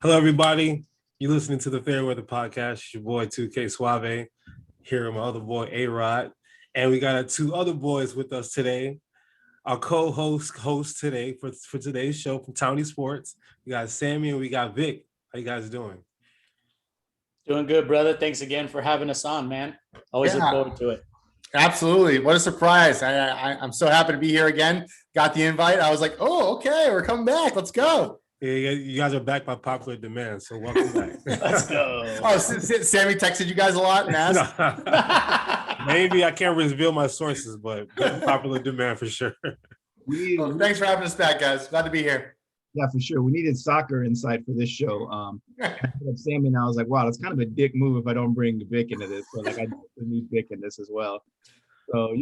Hello, everybody. You're listening to the Fair Weather Podcast. It's your boy 2K Suave here with my other boy A-Rod. And we got our two other boys with us today. Our co-host today for today's show from Townie Sports. We got Sami and we got Vic. How you guys doing? Doing good, brother. Thanks again for having us on, man. Always look forward to it. Absolutely. What a surprise. I'm so happy to be here again. Got the invite. I was like, oh, okay, we're coming back. Let's go. Yeah, you guys are back by popular demand, so welcome back. Let's go. Oh, Sami texted you guys a lot and asked? Maybe I can't reveal my sources, but popular demand for sure. Thanks for having us back, guys. Glad to be here. Yeah, for sure. We needed soccer insight for this show. Sami and I was like, wow, that's kind of a dick move if I don't bring Vic into this. So like, I need Vic in this as well. So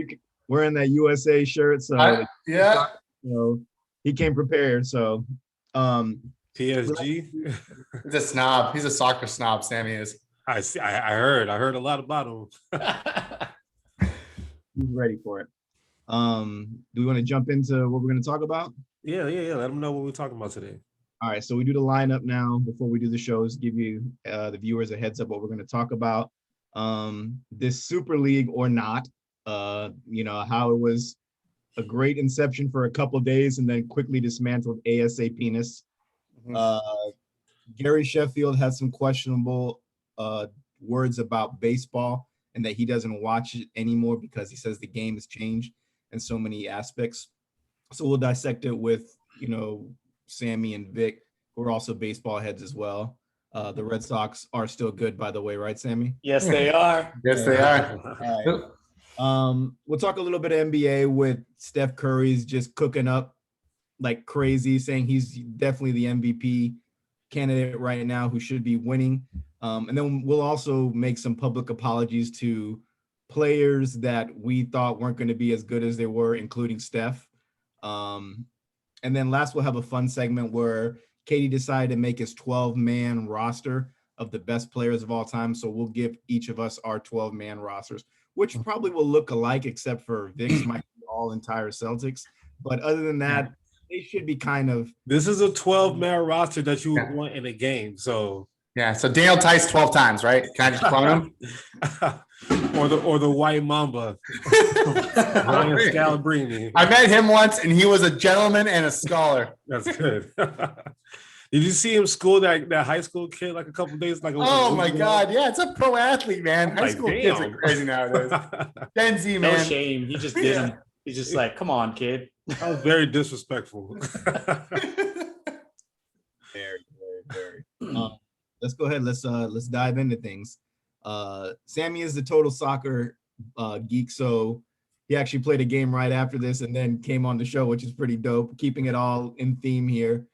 wearing that USA shirt. So yeah. So he came prepared. So PSG. He's a snob. He's a soccer snob. Sami is. I see. I heard a lot about him. He's ready for it. Do we want to jump into what we're going to talk about? Yeah. Let them know what we're talking about today. All right, so we do the lineup now before we do the shows, give you the viewers a heads up what we're going to talk about. This Super League or not, how it was a great inception for a couple of days and then quickly dismantled ASAPness. Gary Sheffield had some questionable words about baseball and that he doesn't watch it anymore because he says the game has changed in so many aspects. So we'll dissect it with, Sami and Vic, who are also baseball heads as well. The Red Sox are still good, by the way, right, Sami? Yes, they are. Yes, they are. All right. We'll talk a little bit of NBA with Steph Curry's just cooking up like crazy, saying he's definitely the MVP candidate right now who should be winning. And then we'll also make some public apologies to players that we thought weren't going to be as good as they were, including Steph. And then last, we'll have a fun segment where Katie decided to make his 12-man roster of the best players of all time. So we'll give each of us our 12-man rosters, which probably will look alike, except for Vic's might be all entire Celtics. But other than that, they should be kind of. This is a 12-man roster that you would want in a game. So so Daniel Tice 12 times, right? Can I just clone him? or the White Mamba. Ryan Scalabrine. I met him once, and he was a gentleman and a scholar. That's good. Did you see him school that high school kid like a couple days? Oh my God! Yeah, it's a pro athlete, man. High school kids are crazy nowadays. Gen Z, man. No shame. He just didn't. He's just like, come on, kid. That was very disrespectful. Very. Let's go ahead. Let's dive into things. Sami is the total soccer geek, so he actually played a game right after this and then came on the show, which is pretty dope, keeping it all in theme here.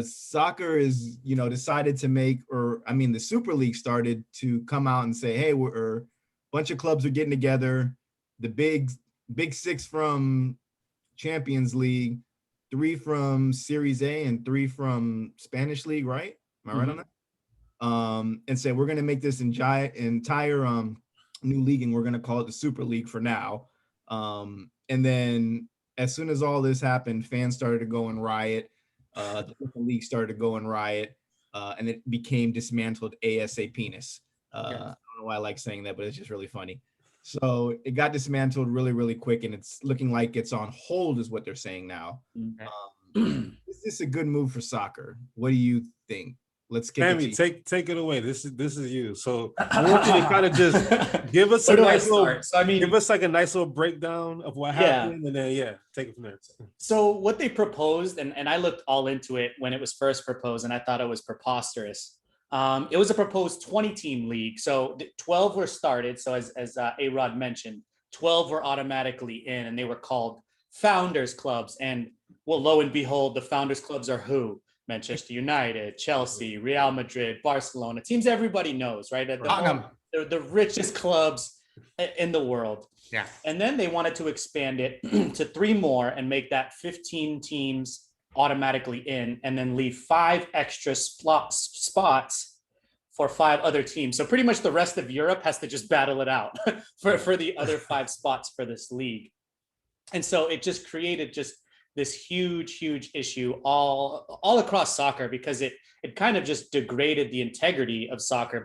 Soccer is, decided to the Super League started to come out and say, hey, a bunch of clubs are getting together. The big six from Champions League, 3 from Series A and 3 from Spanish League, right? Am I right on that? And say we're going to make this entire new league and we're going to call it the Super League for now. And then as soon as all this happened, fans started to go in riot. The league started to go in riot, and it became dismantled ASAPness. I don't know why I like saying that, but it's just really funny. So it got dismantled really, really quick, and it's looking like it's on hold is what they're saying now. Is this a good move for soccer? What do you think? Let's kick Sami, take it away. This is you. So I want you to kind of just give us a nice little breakdown of what happened, and then take it from there. So what they proposed, and I looked all into it when it was first proposed, and I thought it was preposterous. It was a proposed 20-team league. So 12 were started. So as A-Rod mentioned, 12 were automatically in, and they were called Founders Clubs. And well, lo and behold, the Founders Clubs are who? Manchester United, Chelsea, Real Madrid, Barcelona, teams everybody knows, right? They're the richest clubs in the world. Yeah. And then they wanted to expand it to 3 more and make that 15 teams automatically in, and then leave 5 extra spots for 5 other teams. So pretty much the rest of Europe has to just battle it out for the other 5 spots for this league. And so it just created this huge issue all across soccer, because it kind of just degraded the integrity of soccer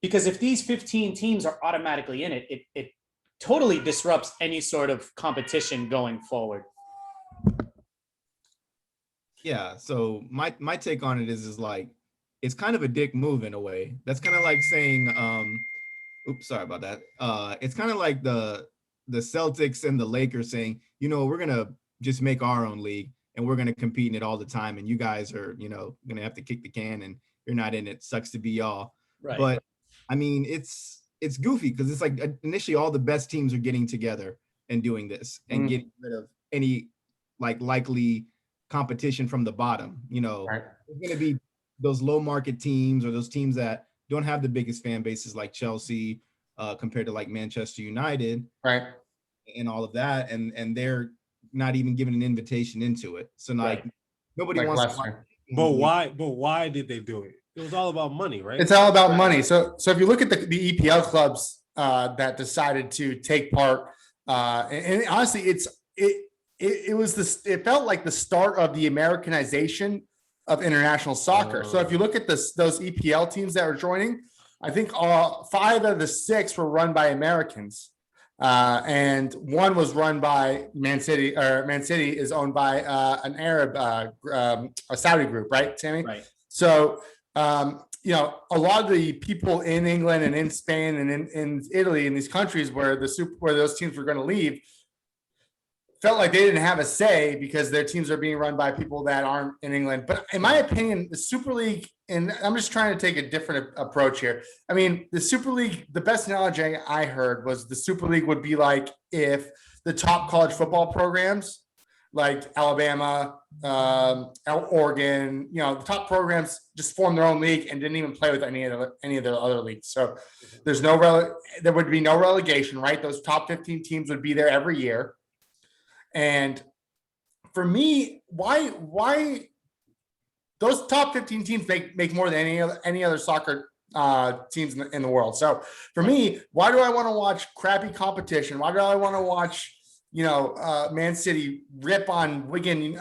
because if these 15 teams are automatically in it, it totally disrupts any sort of competition going forward. Yeah. So my take on it is like, it's kind of a dick move in a way. That's kind of like saying, oops, sorry about that. It's kind of like the Celtics and the Lakers saying, we're gonna just make our own league and we're gonna compete in it all the time, and you guys are, gonna have to kick the can and you're not in it. Sucks to be y'all. Right. But I mean, it's goofy because it's like initially all the best teams are getting together and doing this and getting rid of any like likely competition from the bottom. Right. There's gonna be those low market teams or those teams that don't have the biggest fan bases like Chelsea compared to like Manchester United, Right. and all of that, and they're not even given an invitation into it. So like nobody Like wants Leicester. But why did they do it? It was all about money, right? It's all about money. So if you look at the EPL clubs that decided to take part, and honestly, it felt like the start of the Americanization of international soccer. So if you look at those EPL teams that were joining, I think 5 out of the 6 were run by Americans, and one was run by Man City. Or Man City is owned by an Arab, a Saudi group, right, Sammy? Right. So a lot of the people in England and in Spain and in Italy, in these countries where those teams were going to leave, felt like they didn't have a say because their teams are being run by people that aren't in England. But in my opinion, the Super League, and I'm just trying to take a different approach here. I mean, the Super League, the best analogy I heard was the Super League would be like if the top college football programs like Alabama, Oregon, the top programs just formed their own league and didn't even play with any of the other leagues. So there would be no relegation, right? Those top 15 teams would be there every year. And for me, why those top 15 teams make more than any other soccer teams in the world. So for me, why do I want to watch crappy competition? Why do I want to watch Man City rip on Wigan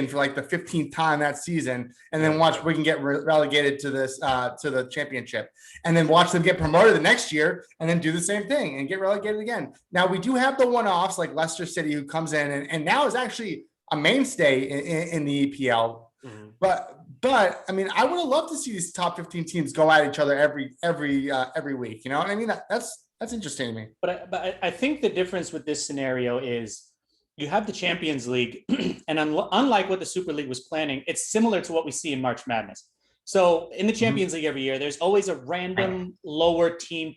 for like the 15th time that season, and then watch Wigan get relegated to the championship, and then watch them get promoted the next year, and then do the same thing and get relegated again. Now we do have the one-offs like Leicester City, who comes in and now is actually a mainstay in the EPL. Mm-hmm. But I mean, I would have loved to see these top 15 teams go at each other every week. You know what I mean? That's interesting to me. But I think the difference with this scenario is you have the Champions League, and unlike what the Super League was planning, it's similar to what we see in March Madness. So in the Champions League every year, there's always a random lower team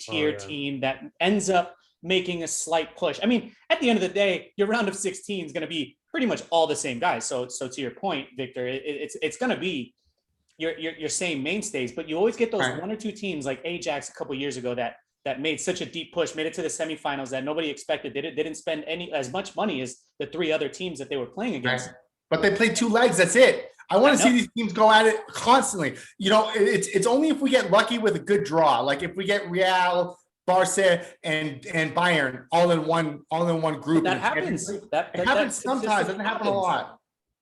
that ends up making a slight push. I mean, at the end of the day, your round of 16 is going to be pretty much all the same guys. So to your point, Victor, it's going to be your same mainstays, but you always get those one or two teams like Ajax a couple of years ago that made such a deep push, made it to the semifinals that nobody expected. They didn't spend as much money as the 3 other teams that they were playing against. Right. But they played 2 legs. That's it. I want to see these teams go at it constantly. It's only if we get lucky with a good draw, like if we get Real, Barca, and Bayern all in one group. But that happens. It happens sometimes. It doesn't happen a lot.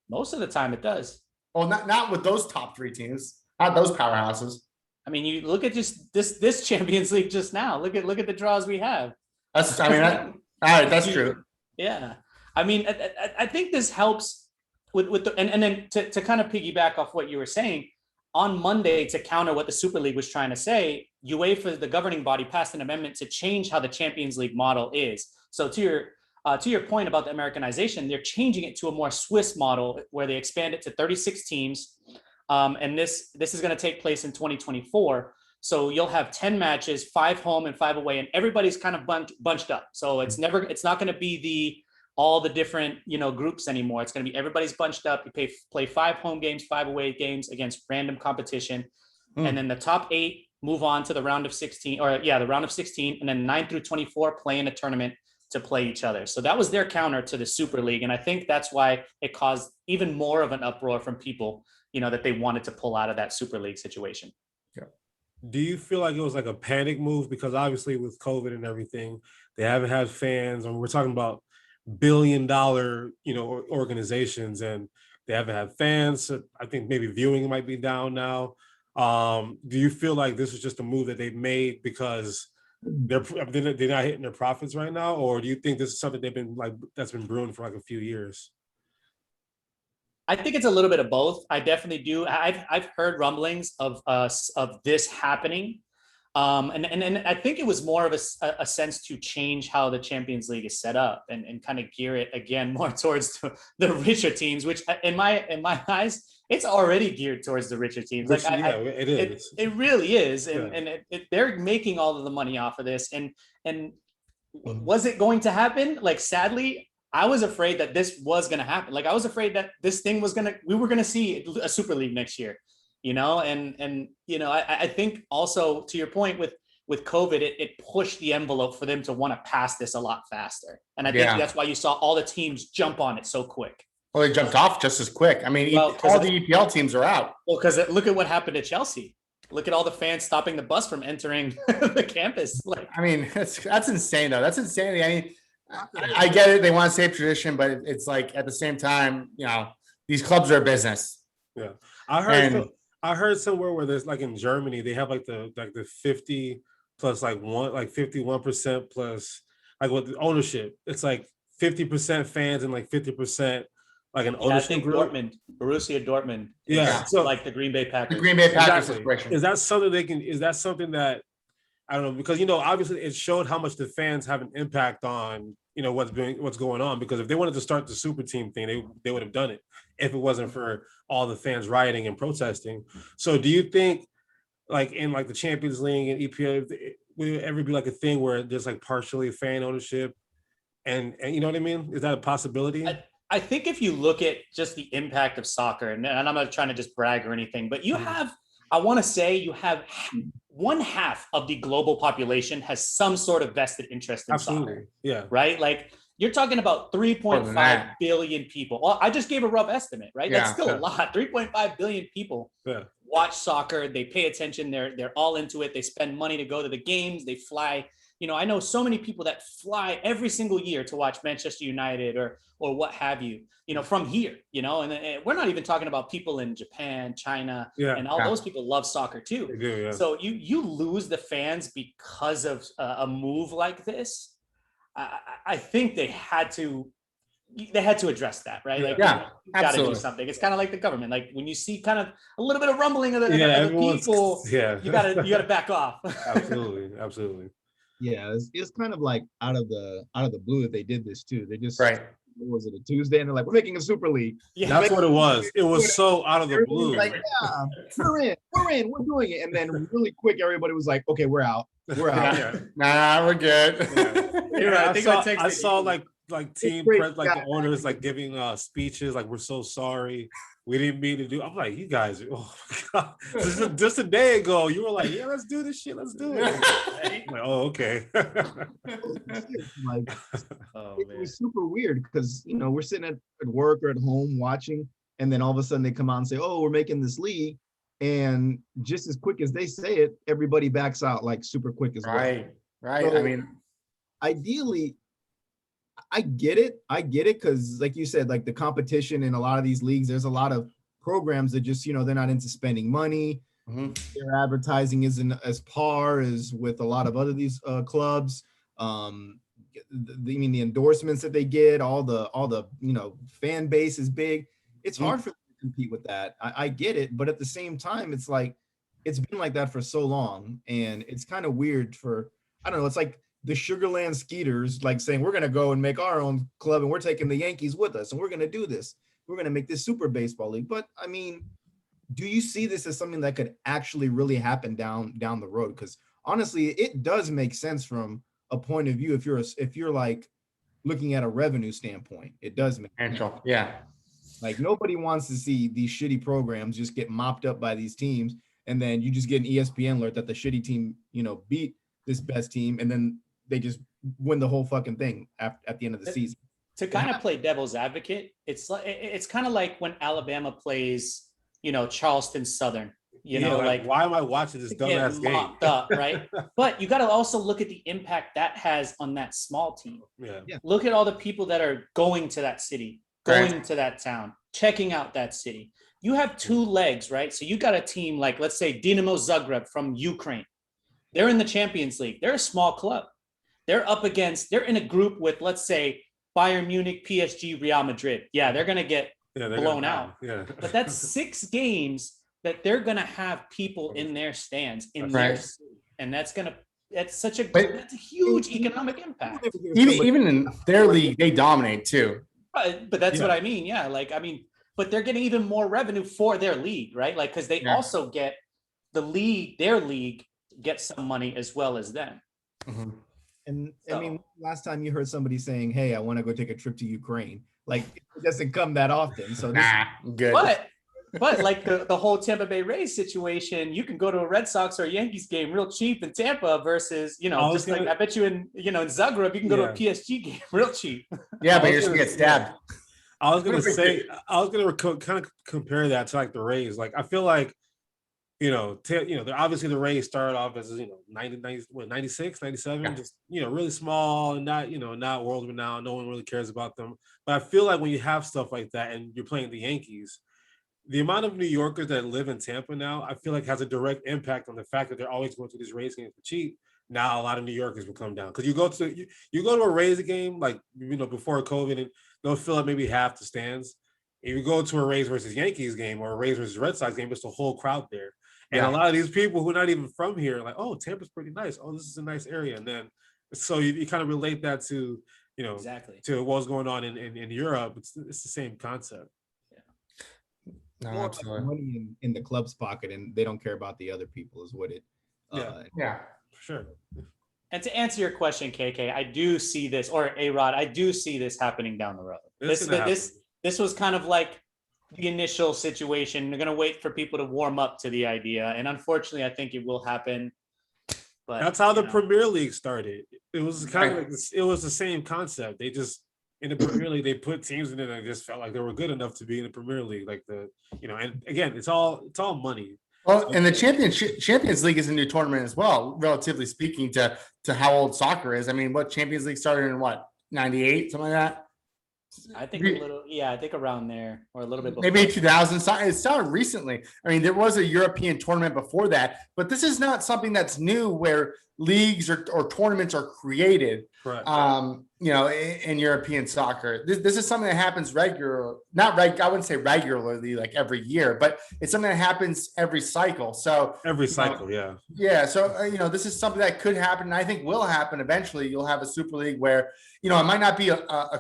Most of the time, it does. Well, not with those top 3 teams, not those powerhouses. I mean, you look at just this Champions League just now. Look at the draws we have. All right, that's true. Yeah, I mean, I think this helps with the and then to kind of piggyback off what you were saying on Monday to counter what the Super League was trying to say. UEFA, the governing body, passed an amendment to change how the Champions League model is. So to your point about the Americanization, they're changing it to a more Swiss model where they expand it to 36 teams. And this is going to take place in 2024. So you'll have 10 matches, 5 home and 5 away, and everybody's kind of bunched up. So it's not going to be all the different, groups anymore. It's going to be everybody's bunched up. You play 5 home games, 5 away games against random competition. And then the top 8 move on to the round of 16 the round of 16, and then 9 through 24 play in a tournament to play each other. So that was their counter to the Super League. And I think that's why it caused even more of an uproar from people, that they wanted to pull out of that Super League situation. Yeah. Do you feel like it was like a panic move? Because obviously with COVID and everything, they haven't had fans, and we're talking about billion-dollar, organizations, and they haven't had fans. So I think maybe viewing might be down now. Do you feel like this is just a move that they've made because they're not hitting their profits right now, or do you think this is something that's been brewing for like a few years? I think it's a little bit of both. I definitely do. I've heard rumblings of this happening. And I think it was more of a sense to change how the Champions League is set up and kind of gear it again more towards the richer teams, which in my eyes, it's already geared towards the richer teams. It is. It really is, and they're making all of the money off of this. And was it going to happen? Like, sadly, I was afraid that this was going to happen. Like, I was afraid that this thing we were going to see a Super League next year. I think also, to your point with COVID, it pushed the envelope for them to want to pass this a lot faster. And I think that's why you saw all the teams jump on it so quick. Well, they jumped off just as quick. I mean, all the EPL teams are out. Well, because look at what happened to Chelsea. Look at all the fans stopping the bus from entering the campus. Like, I mean, that's insane, though. That's insanity. I mean, I get it. They want to save tradition, but it's like, at the same time, these clubs are a business. Yeah. I heard somewhere where there's, like, in Germany, they have like the 50 plus 51% plus, like, with the ownership. It's like 50% fans and like 50% like an ownership. I think group. Borussia Dortmund. Yeah. So like the Green Bay Packers. The Green Bay Packers situation. Is that something that, I don't know, because, obviously it showed how much the fans have an impact on, what's going on, because if they wanted to start the super team thing, they would have done it if it wasn't for all the fans rioting and protesting. So do you think, like, in like the Champions League and EPL, would it ever be like a thing where there's like partially fan ownership and you know what I mean? Is that a possibility? I think if you look at just the impact of soccer, and I'm not trying to just brag or anything, but you have, I want to say you have 1/2 of the global population has some sort of vested interest in soccer. Yeah. Right? Like, you're talking about 3.5 billion people. Well, I just gave a rough estimate, right? That's still a lot. 3.5 billion people watch soccer. They pay attention. They're all into it. They spend money to go to the games. They fly. I know so many people that fly every single year to watch Manchester United or what have you, from here, and we're not even talking about people in Japan, China, and all those people love soccer too. They do, yeah. So you lose the fans because of a move like this. I think they had to address that, right? Like, you got to do something. It's kind of like the government. Like, when you see kind of a little bit of rumbling of the people, you gotta back off. Absolutely. Yeah, it's kind of like out of the blue that they did this too. They just what was it, a Tuesday, and they're like, we're making a Super League. Yeah, that's what it was. It was so out of the blue. Like, we're in, we're doing it, and then really quick, everybody was like, okay, we're out. Nah, we're good. I saw like team press, like the owners like giving speeches like, we're so sorry, we didn't mean to do. I'm like, you guys, oh my God. Just a day ago you were like, yeah, let's do this shit, let's do it. Like, oh, okay. Like, it was super weird because we're sitting at work or at home watching, and then all of a sudden they come out and say, oh, we're making this league, and just as quick as they say it, everybody backs out like super quick as well. Right. So, I mean, ideally, I get it because, like you said, like the competition in a lot of these leagues, there's a lot of programs that just, they're not into spending money. Their advertising isn't as par as with a lot of other these clubs. The endorsements that they get, all the fan base is big. It's hard for them to compete with that. I get it, but at the same time, it's like it's been like that for so long, and it's kind of weird for, I don't know, it's like the Sugarland Skeeters like saying, we're going to go and make our own club, and we're taking the Yankees with us, and we're going to do this. We're going to make this super baseball league. But I mean, do you see this as something that could actually really happen down the road? Because honestly, it does make sense from a point of view. If you're like looking at a revenue standpoint, it does make sense. Yeah. Like, nobody wants to see these shitty programs just get mopped up by these teams, and then you just get an ESPN alert that the shitty team, beat this best team, and then they just win the whole fucking thing at the end of the season. To kind of play devil's advocate, it's kind of like when Alabama plays, Charleston Southern, You know, like why am I watching this dumbass game? Mopped up, right? But you got to also look at the impact that has on that small team. Yeah. Look at all the people that are going to that city, going to that town, checking out that city. You have two legs, right? So you got a team like, let's say, Dinamo Zagreb from Ukraine. They're in the Champions League. They're a small club. They're in a group with, let's say, Bayern Munich, PSG, Real Madrid. Yeah, they're going to get blown out. Yeah. But that's 6 games that they're going to have people in their stands in their city. And that's a huge economic impact. Even in their league, they dominate too. But that's what I mean. Yeah. But they're getting even more revenue for their league, right? Like, because they also get their league gets some money as well as them. Mm-hmm. And I mean, last time you heard somebody saying, "Hey, I want to go take a trip to Ukraine," like it doesn't come that often. So good. But like the whole Tampa Bay Rays situation, you can go to a Red Sox or a Yankees game real cheap in Tampa versus, I bet you in Zagreb, you can go to a PSG game real cheap. Yeah, but you're just gonna get stabbed. I was gonna kind of compare that to like the Rays. Like I feel like, obviously the Rays started off as 96, 97, just really small and not world renowned. No one really cares about them. But I feel like when you have stuff like that and you're playing the Yankees, the amount of New Yorkers that live in Tampa now, I feel like has a direct impact on the fact that they're always going to these Rays games for cheap. Now a lot of New Yorkers will come down because you go to a Rays game like before COVID and they'll fill up maybe half the stands. If you go to a Rays versus Yankees game or a Rays versus Red Sox game, it's the whole crowd there. And a lot of these people who are not even from here are like, oh, Tampa's pretty nice. Oh, this is a nice area. And then so you kind of relate that to exactly to what's going on in Europe. It's the same concept. No, absolutely. Money in the club's pocket, and they don't care about the other people. Is what it. For sure. And to answer your question, KK, I do see this, or A-Rod, I do see this happening down the road. This was kind of like the initial situation. They're going to wait for people to warm up to the idea, and unfortunately, I think it will happen. But that's how the Premier League started. It was kind of it was the same concept. They just in the Premier League, they put teams in it and just felt like they were good enough to be in the Premier League. Like and again, it's all money. Well, and the Champions League is a new tournament as well, relatively speaking to how old soccer is. I mean, what Champions League started in 98, something like that? I think I think around there or a little bit before. Maybe 2000. It started recently. I mean, there was a European tournament before that, but this is not something that's new where leagues or tournaments are created. Correct. In European soccer. This is something that happens I wouldn't say regularly, like every year, but it's something that happens every cycle. So every cycle, yeah. Yeah. So, this is something that could happen. And I think will happen eventually. You'll have a Super League where, it might not be a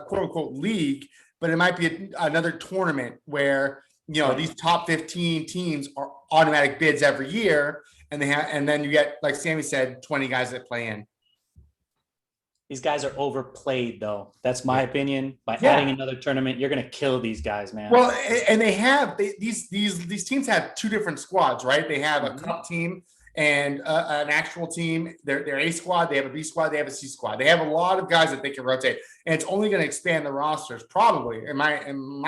quote unquote league, but it might be another tournament where, these top 15 teams are automatic bids every year. And then you get, like Sammy said, 20 guys that play in. These guys are overplayed, though. That's my opinion. By adding another tournament, you're going to kill these guys, man. Well, and these teams have two different squads, right? They have a cup team and an actual team. They're A squad. They have a B squad. They have a C squad. They have a lot of guys that they can rotate, and it's only going to expand the rosters. Probably, in my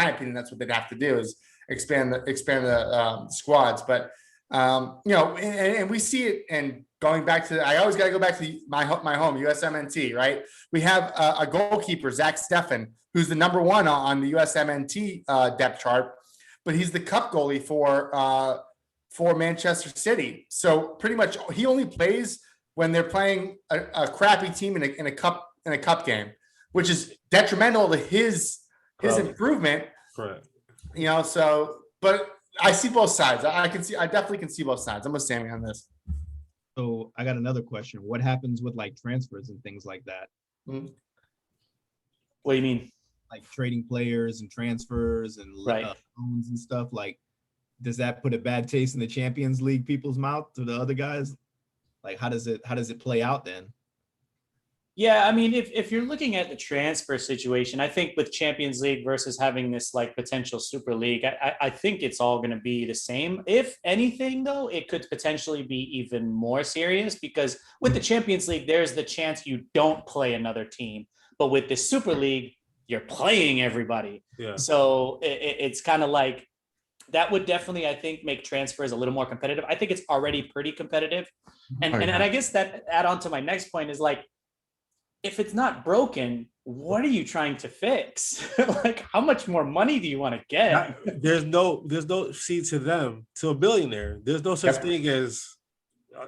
opinion, that's what they'd have to do is expand the squads. But and we see it. And going back to, I always got to go back to my home, USMNT, right? We have a goalkeeper, Zach Steffen, who's the number 1 on the USMNT depth chart, but he's the cup goalie for Manchester City. So pretty much he only plays when they're playing a crappy team in a cup game, which is detrimental to his improvement. Correct. But I see both sides. I definitely can see both sides. I'm with Sammy on this. So I got another question. What happens with like transfers and things like that? Mm-hmm. What do you mean? Like trading players and transfers and loans and stuff. Like, does that put a bad taste in the Champions League people's mouth to the other guys? Like, how does it play out then? Yeah, I mean, if you're looking at the transfer situation, I think with Champions League versus having this like potential Super League, I think it's all going to be the same. If anything, though, it could potentially be even more serious because with the Champions League, there's the chance you don't play another team. But with the Super League, you're playing everybody. Yeah. So it's kind of like that would definitely, I think, make transfers a little more competitive. I think it's already pretty competitive. And I guess that add on to my next point is like, if it's not broken, what are you trying to fix? Like, how much more money do you want to get? There's no seed to them to a billionaire. There's no such thing as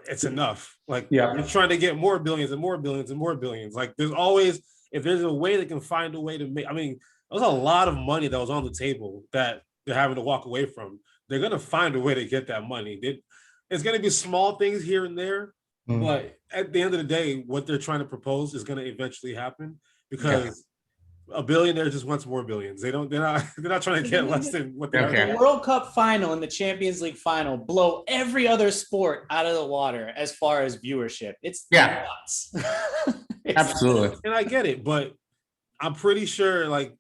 it's enough. Like, you're trying to get more billions and more billions and more billions. Like, there's always, if there's a way they can find a way to make, I mean, there's a lot of money that was on the table that they're having to walk away from. They're going to find a way to get that money. It's going to be small things here and there, but at the end of the day, what they're trying to propose is going to eventually happen, because a billionaire just wants more billions. They're not trying to get less than what they're. The World Cup final and the Champions League final blow every other sport out of the water as far as viewership. It's nuts. Absolutely. And I get it, but I'm pretty sure like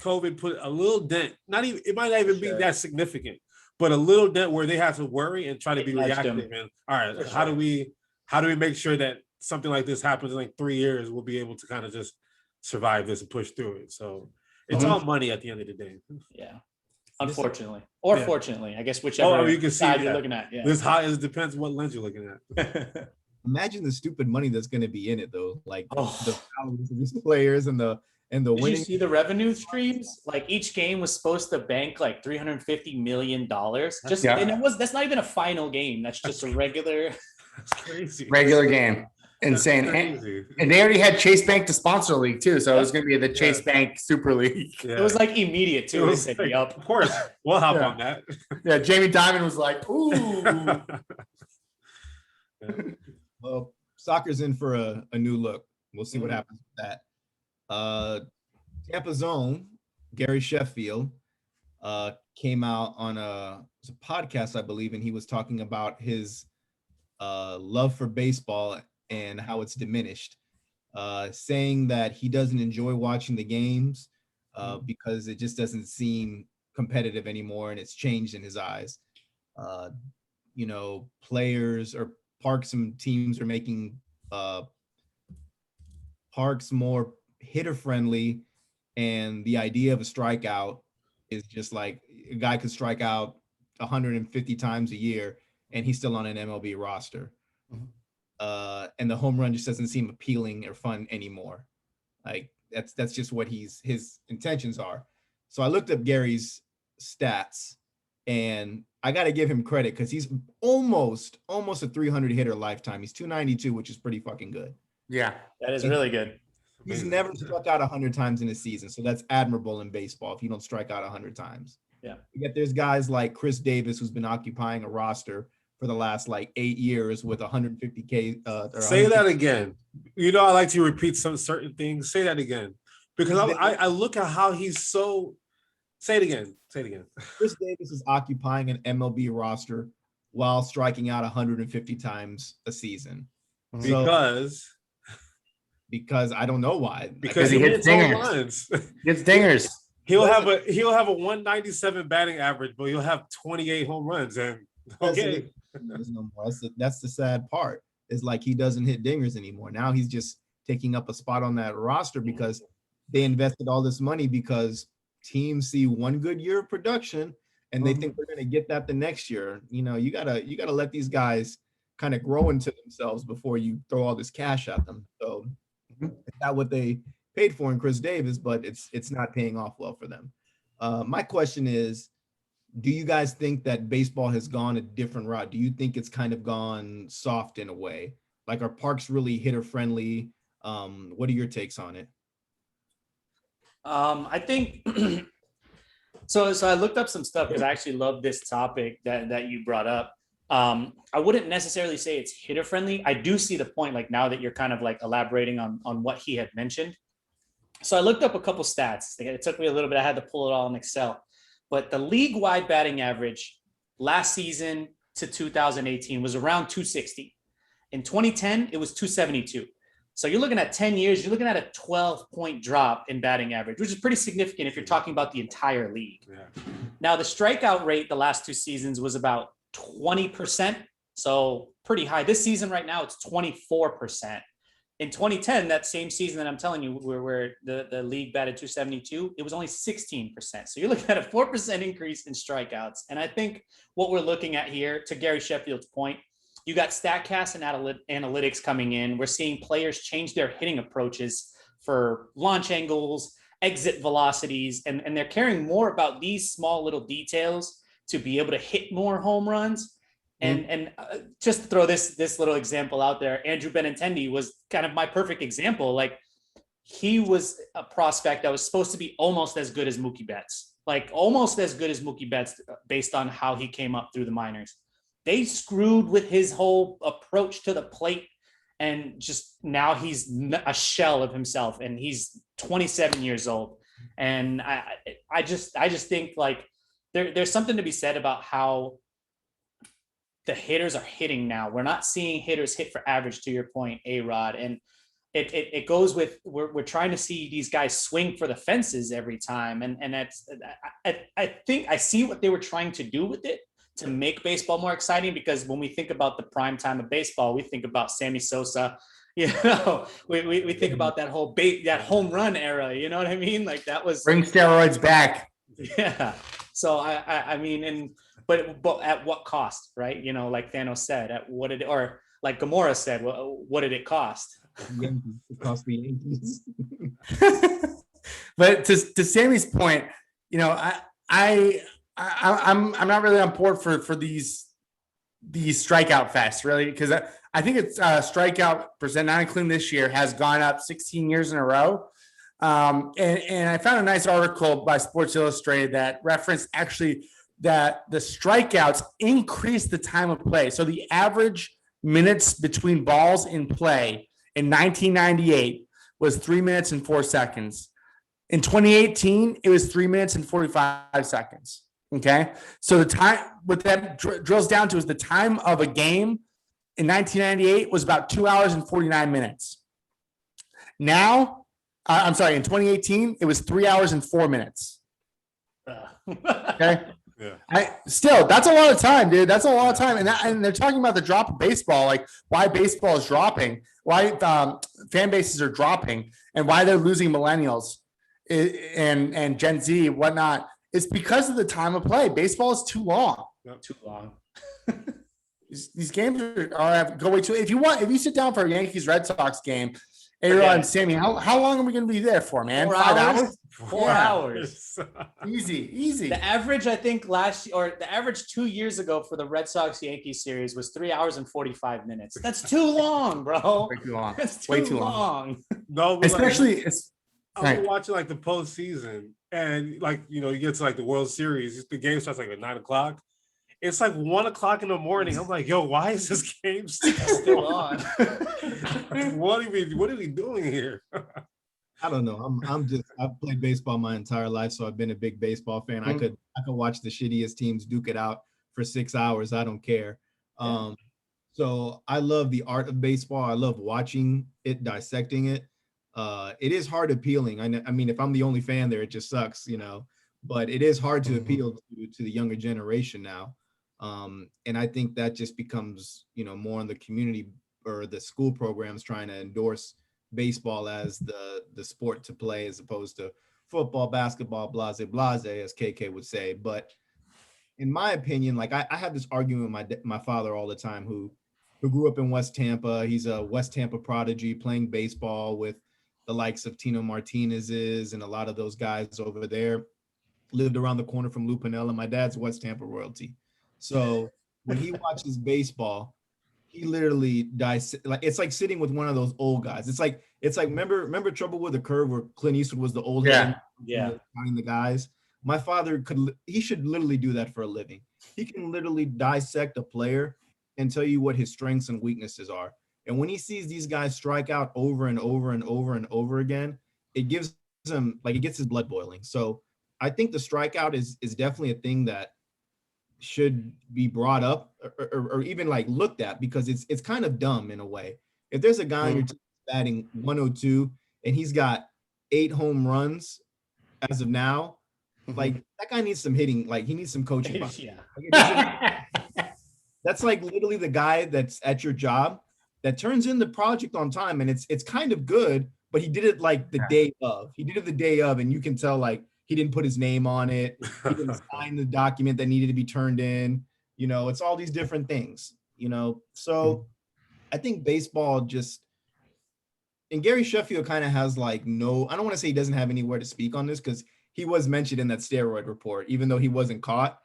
COVID put a little dent. It might not even be that significant, but a little dent where they have to worry and try to be reactive. And all right, how do we make sure that something like this happens in like 3 years? We'll be able to kind of just survive this and push through it. So it's all money at the end of the day. Yeah. Unfortunately. Or fortunately, I guess whichever you can side see you're looking at. Yeah. It depends what lens you're looking at. Imagine the stupid money that's going to be in it though. Like the salaries of these players and the winning. Did you see the revenue streams? Like each game was supposed to bank like $350 million. And that's not even a final game. That's just a regular. That's crazy. Regular game. Insane. And they already had Chase Bank to sponsor the league too. So it was going to be the Chase Bank Super League. Yeah. It was like immediate too. They said, "Yup, of course, we'll hop on that." Yeah, Jamie Dimon was like, "Ooh." Well, soccer's in for a new look. We'll see what happens with that. Tampa's own Gary Sheffield came out on a podcast, I believe, and he was talking about his love for baseball and how it's diminished, saying that he doesn't enjoy watching the games because it just doesn't seem competitive anymore, and it's changed in his eyes. Players or parks and teams are making parks more hitter friendly, and the idea of a strikeout is just like a guy could strike out 150 times a year and he's still on an MLB roster. And the home run just doesn't seem appealing or fun anymore. Like that's just what his intentions are. So I looked up Gary's stats, and I got to give him credit because he's almost a 300 hitter lifetime. He's 292, which is pretty fucking good. Yeah, that is really good. He's never struck out 100 times in a season, so that's admirable in baseball if you don't strike out 100 times. Yeah. Yet there's guys like Chris Davis who's been occupying a roster for the last like 8 years with 150K. Say that again. I like to repeat some certain things. Say that again, because I look at how he's so. Say it again. Chris Davis is occupying an MLB roster while striking out 150 times a season. Because I don't know why. Because he hits dingers. Hits dingers. He'll have a 197 batting average, but he'll have 28 home runs. And okay, that's the sad part. Is like he doesn't hit dingers anymore. Now he's just taking up a spot on that roster because they invested all this money because teams see one good year of production and they think they're going to get that the next year. You gotta let these guys kind of grow into themselves before you throw all this cash at them. So it's not what they paid for in Chris Davis, but it's not paying off well for them. My question is, do you guys think that baseball has gone a different route? Do you think it's kind of gone soft in a way? Like, are parks really hitter friendly? What are your takes on it? I think so I looked up some stuff because I actually love this topic that you brought up. I wouldn't necessarily say it's hitter friendly. I do see the point, like now that you're kind of like elaborating on what he had mentioned. So I looked up a couple stats. It took me a little bit. I had to pull it all in Excel, but the league-wide batting average last season to 2018 was around 260. In 2010, it was 272. So you're looking at 10 years, you're looking at a 12-point drop in batting average, which is pretty significant if you're talking about the entire league. Yeah. Now, the strikeout rate the last two seasons was about 20%, so pretty high. This season right now, it's 24%. In 2010, that same season that I'm telling you, where the league batted 272, it was only 16%. So you're looking at a 4% increase in strikeouts. And I think what we're looking at here, to Gary Sheffield's point, you got StatCast and analytics coming in. We're seeing players change their hitting approaches for launch angles, exit velocities, and they're caring more about these small little details to be able to hit more home runs. And just to throw this little example out there, Andrew Benintendi was kind of my perfect example. Like, he was a prospect that was supposed to be almost as good as Mookie Betts, based on how he came up through the minors. They screwed with his whole approach to the plate, and just now he's a shell of himself, and he's 27 years old. And I just think, like, there's something to be said about how the hitters are hitting now. We're not seeing hitters hit for average, to your point, A-Rod. And it goes with, we're trying to see these guys swing for the fences every time. And that's, I think I see what they were trying to do with it to make baseball more exciting, because when we think about the prime time of baseball, we think about Sammy Sosa, we think about that whole that home run era, you know what I mean? Like, that was, Bring steroids back. Yeah. So I mean, but at what cost, right? Like Thanos said, or like Gamora said, well, what did it cost? It cost the Yankees. But to Sammy's point, I'm not really on board for these strikeout fests, really, because I think it's strikeout percent, not including this year, has gone up 16 years in a row. And I found a nice article by Sports Illustrated that referenced actually that the strikeouts increased the time of play. So the average minutes between balls in play in 1998 was 3 minutes and 4 seconds. In 2018, it was 3 minutes and 45 seconds. Okay. So the time, what that drills down to is the time of a game in 1998 was about 2 hours and 49 minutes. Now, in 2018, it was 3 hours and 4 minutes. Okay. Yeah. That's a lot of time, dude. That's a lot of time. And they're talking about the drop of baseball, like why baseball is dropping, why fan bases are dropping, and why they're losing millennials and Gen Z, whatnot. It's because of the time of play. Baseball is too long. Too long. These games go way too. If you sit down for a Yankees Red Sox game, A-Rod and Sammy, how long are we going to be there for, man? 5 hours? 4 hours. Easy. The average, I think, the average 2 years ago for the Red Sox Yankees series was 3 hours and 45 minutes. That's too long, bro. Way too long. That's Way too long. long. No, Especially, I was watching like the postseason, and like you get to like the World Series, the game starts like at 9 o'clock. It's like 1 o'clock in the morning. I'm like, yo, why is this game still on? What are we doing here? I don't know. I've played baseball my entire life, so I've been a big baseball fan. I could watch the shittiest teams duke it out for 6 hours. I don't care. So I love the art of baseball. I love watching it, dissecting it. It is hard appealing. I mean, if I'm the only fan there, it just sucks, but it is hard to appeal to the younger generation now. And I think that just becomes, more in the community or the school programs trying to endorse baseball as the sport to play, as opposed to football, basketball, blase, as KK would say. But in my opinion, like I have this argument with my father all the time, who grew up in West Tampa. He's a West Tampa prodigy, playing baseball with the likes of Tino Martinez's and a lot of those guys over there. Lived around the corner from Lou Piniella. My dad's West Tampa royalty. So when he watches baseball, he literally dies. Like, it's like sitting with one of those old guys. It's like remember Trouble with the Curve, where Clint Eastwood was the old head, counting the guys. My father he should literally do that for a living. He can literally dissect a player and tell you what his strengths and weaknesses are. And when he sees these guys strike out over and over and over and over again, it gives him, like, it gets his blood boiling. So I think the strikeout is definitely a thing that should be brought up or even like looked at, because it's kind of dumb in a way. If there's a guy on your team batting 102 and he's got 8 home runs as of now, like, that guy needs some hitting, like he needs some coaching. Yeah. That's like literally the guy that's at your job that turns in the project on time, and it's kind of good, but he did it like the day of. He did it the day of, and you can tell like he didn't put his name on it. He didn't sign the document that needed to be turned in. You know, it's all these different things, you know. So I think baseball just, and Gary Sheffield kind of has like I don't want to say he doesn't have anywhere to speak on this, because he was mentioned in that steroid report, even though he wasn't caught.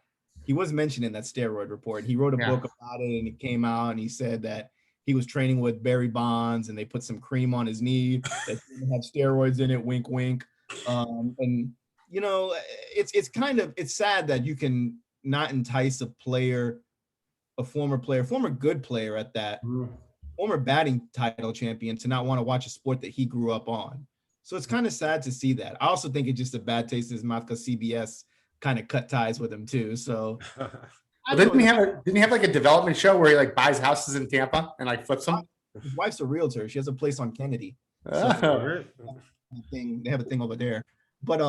He was mentioned in that steroid report. He wrote a book about it, and it came out, and he said that he was training with Barry Bonds, and they put some cream on his knee that didn't have steroids in it. Wink, wink. And you know, it's sad that you can not entice a former good player at that, former batting title champion, to not want to watch a sport that he grew up on. So it's kind of sad to see that. I also think it's just a bad taste in his mouth because CBS kind of cut ties with him too. So didn't he have like a development show where he like buys houses in Tampa and like flips them? His wife's a realtor. She has a place on Kennedy. Oh. They have a thing over there. But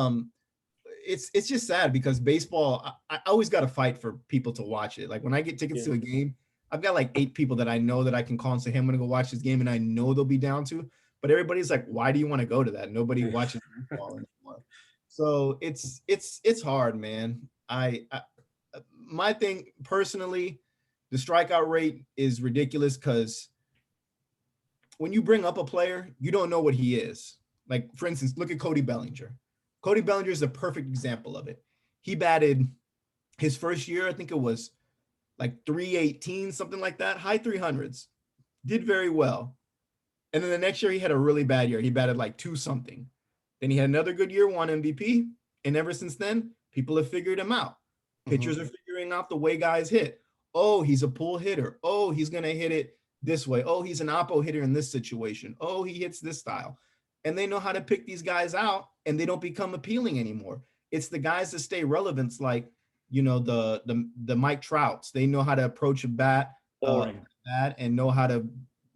it's just sad because baseball, I always got to fight for people to watch it. Like when I get tickets to a game, I've got like 8 people that I know that I can call and say, hey, I'm going to go watch this game, and I know they'll be down to. But everybody's like, why do you want to go to that? Nobody watches baseball anymore. So it's hard, man. My thing personally, the strikeout rate is ridiculous because when you bring up a player, you don't know what he is. Like, for instance, look at Cody Bellinger. Cody Bellinger is a perfect example of it. He batted his first year, I think it was like 318, something like that, high 300s. Did very well. And then the next year he had a really bad year. He batted like 2 something. Then he had another good year, won MVP. And ever since then, people have figured him out. Pitchers are figuring out the way guys hit. Oh, he's a pull hitter. Oh, he's going to hit it this way. Oh, he's an oppo hitter in this situation. Oh, he hits this style. And they know how to pick these guys out, and they don't become appealing anymore. It's the guys that stay relevant, like, you know, the Mike Trouts. They know how to approach a bat and know how to,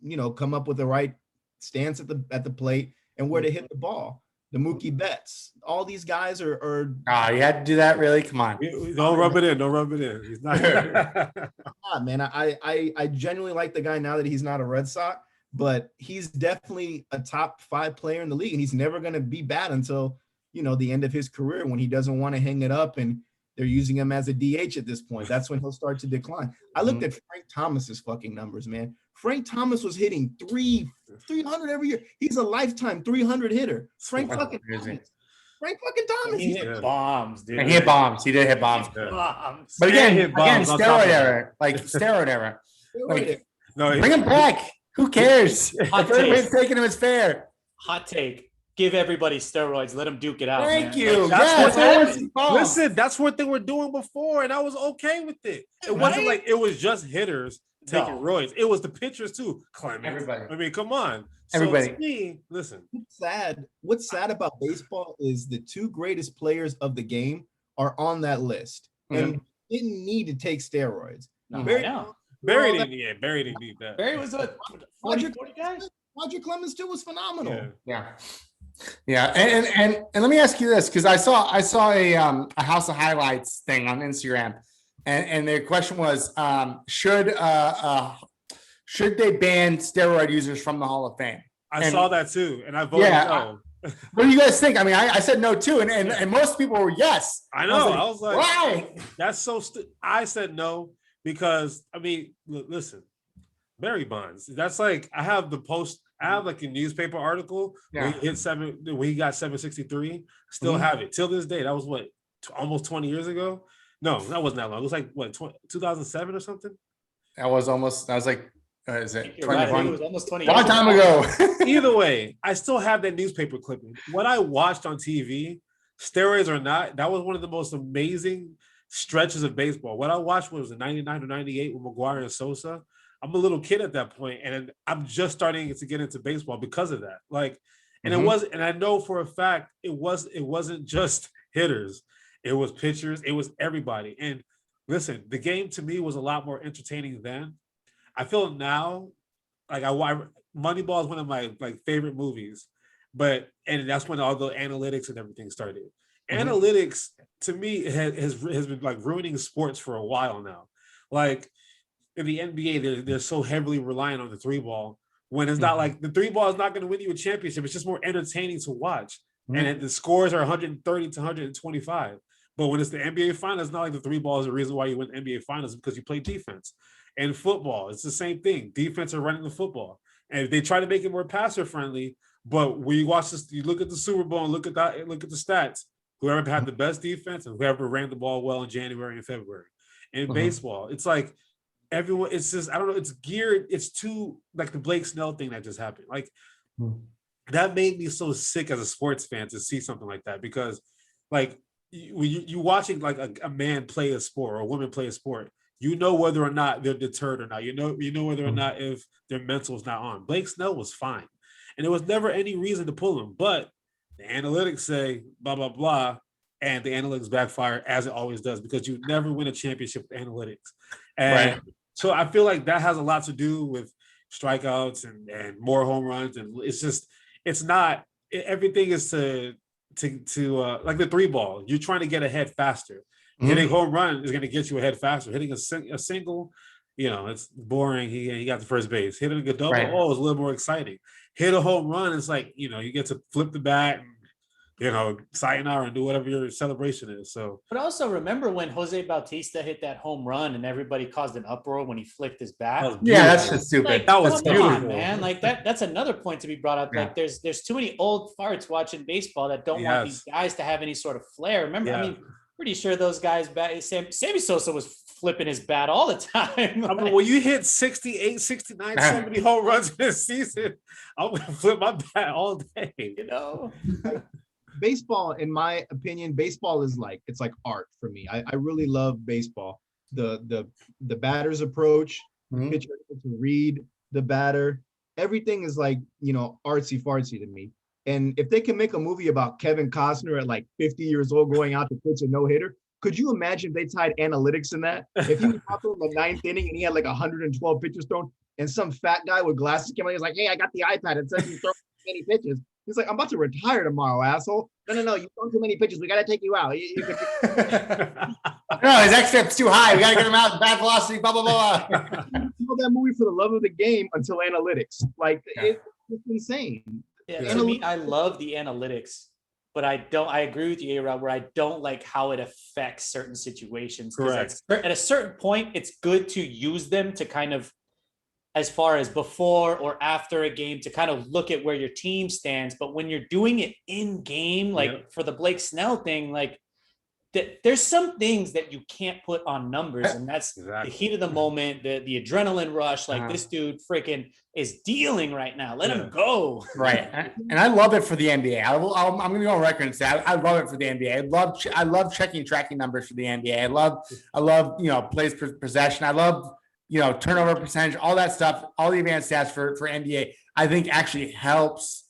you know, come up with the right stance at the plate and where to hit the ball. The Mookie Betts, all these guys are. You had to do that, really? Come on. Don't rub it in. Don't rub it in. He's not. Man, I genuinely like the guy now that he's not a Red Sox, but he's definitely a top 5 player in the league, and he's never going to be bad until, you know, the end of his career, when he doesn't want to hang it up and they're using him as a DH at this point. That's when he'll start to decline. I looked at Frank Thomas's fucking numbers, man. Frank Thomas was hitting 300 every year. He's a lifetime 300 hitter. Frank fucking Thomas. He hit bombs, dude. He hit bombs. He did hit bombs. But again, steroid era. Like steroid era. Like, no, bring him back. Who cares? Everybody's taking him as fair. Hot take. Give everybody steroids. Let them duke it out. Thank man. you. Listen, that's what they were doing before, and I was okay with it. It wasn't like it was just hitters taking roids. It was the pitchers too. Clement. Everybody. I mean, come on. Everybody. So to me, listen. What's sad about baseball is the 2 greatest players of the game are on that list, and didn't need to take steroids. Barry didn't need that. Barry was a 40 guy. Roger Clemens too was phenomenal. Yeah. And let me ask you this, because I saw a House of Highlights thing on Instagram, and the question was, should they ban steroid users from the Hall of Fame? I saw that too, and I voted no. What do you guys think? I mean, I said no too, and most people were yes. I know. I was like, why? That's so. I said no because, I mean, listen, Barry Bonds. That's like, I have like a newspaper article when he hit when he got 763. Still have it till this day. That was what, almost 20 years ago. No, that wasn't that long. It was like what, 2007 or something. That was like, is it 21? Right. It was almost 20 years. Long time ago. Either way, I still have that newspaper clipping. What I watched on TV, steroids or not, that was one of the most amazing stretches of baseball. What I watched was the 99 or 98 with McGuire and Sosa. I'm a little kid at that point, and I'm just starting to get into baseball because of that. Like, and it was, and I know for a fact it wasn't just hitters. It was pitchers. It was everybody. And listen, the game to me was a lot more entertaining then. I feel now, like Moneyball is one of my like favorite movies, and that's when all the analytics and everything started. Analytics to me has been like ruining sports for a while now. Like in the NBA, they're so heavily reliant on the 3 ball. when it's not like the three ball is not going to win you a championship. It's just more entertaining to watch. And the scores are 130 to 125. But when it's the NBA Finals, it's not like the three ball is the reason why you win the NBA Finals because you play defense. And football, it's the same thing. Defense are running the football. And they try to make it more passer friendly. But when you watch this, you look at the Super Bowl and look at the stats. Whoever had the best defense and whoever ran the ball well in January and February. In baseball, it's like everyone, it's just, I don't know, it's geared, it's too like the Blake Snell thing that just happened. Like that made me so sick as a sports fan to see something like that, because like you watching like a man play a sport or a woman play a sport, you know whether or not they're deterred or not. You know whether or not if their mental is not on. Blake Snell was fine. And there was never any reason to pull him. But the analytics say blah, blah, blah. And the analytics backfire as it always does, because you never win a championship with analytics. And so I feel like that has a lot to do with strikeouts and more home runs. And it's just, it's not, everything is to like the three ball. You're trying to get ahead faster. Hitting home run is going to get you ahead faster. Hitting a single, it's boring. He got the first base. Hitting a double, it's a little more exciting. Hit a home run, it's like, you get to flip the bat and, sayonara and do whatever your celebration is. So, but also remember when Jose Bautista hit that home run and everybody caused an uproar when he flicked his bat. That's just stupid. Like, that was beautiful, on, man. Like that's another point to be brought up. Like there's too many old farts watching baseball that don't want these guys to have any sort of flair. Remember, I mean, pretty sure those guys Sammy Sosa was flipping his bat all the time. I mean, when you hit 68, 69, 70 home runs in this season, I'm going to flip my bat all day, Baseball, in my opinion, baseball is like, it's like art for me. I really love baseball. The batter's approach, the pitcher to read the batter, everything is like, artsy fartsy to me. And if they can make a movie about Kevin Costner at like 50 years old going out to pitch a no-hitter, could you imagine if they tied analytics in that? If he was out there in the ninth inning and he had like 112 pitches thrown, and some fat guy with glasses came out, he's like, "Hey, I got the iPad. It says you throw many pitches." He's like, "I'm about to retire tomorrow, asshole." No, you throw too many pitches. We got to take you out. No, his X-Step's too high. We got to get him out. Bad velocity, blah, blah, blah. That movie for the love of the game until analytics. Like, it's insane. Yeah, to me, I love the analytics, but I agree with you, A-Rod, where I don't like how it affects certain situations. Correct. At a certain point, it's good to use them to kind of, as far as before or after a game, to kind of look at where your team stands. But when you're doing it in game, like for the Blake Snell thing, like there's some things that you can't put on numbers, and that's the heat of the moment, the adrenaline rush. Like this dude freaking is dealing right now. Let him go. Right. And I love it for the NBA. I'm going to go on record and say I love it for the NBA. I love checking tracking numbers for the NBA. I love plays per possession. I love turnover percentage, all that stuff, all the advanced stats for NBA. I think actually helps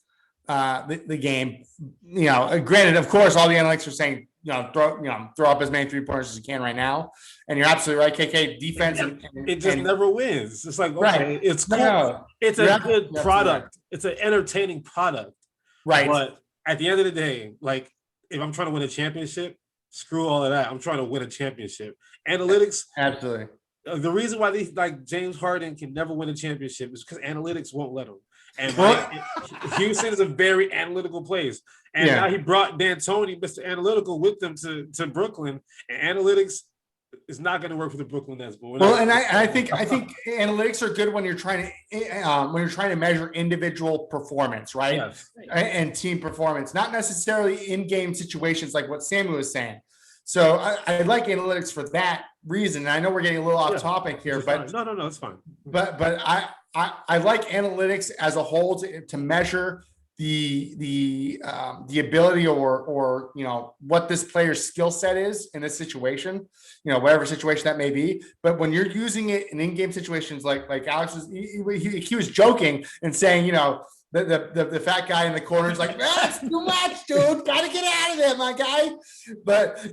the game. Granted, of course, all the analytics are saying throw up as many 3-pointers as you can right now. And you're absolutely right, KK. Defense it just never wins. It's like, okay, it's cool. No. It's a good product. Right. It's an entertaining product. Right. But at the end of the day, like if I'm trying to win a championship, screw all of that. I'm trying to win a championship. Analytics. Absolutely. The reason why these like James Harden can never win a championship is because analytics won't let him. And Houston is a very analytical place. And now he brought D'Antoni, Mr. Analytical, with them to Brooklyn. And analytics is not going to work for the Brooklyn Nets. But I think analytics are good when you're trying to measure individual performance, right? Yes. And team performance, not necessarily in-game situations like what Sammy was saying. So I like analytics for that reason. And I know we're getting a little off topic here, but no, it's fine. But I like analytics as a whole to measure the ability or what this player's skill set is in this situation, whatever situation that may be. But when you're using it in in-game situations, like Alex was, he was joking and saying, the fat guy in the corner is like, that's too much, dude. Gotta get out of there, my guy. But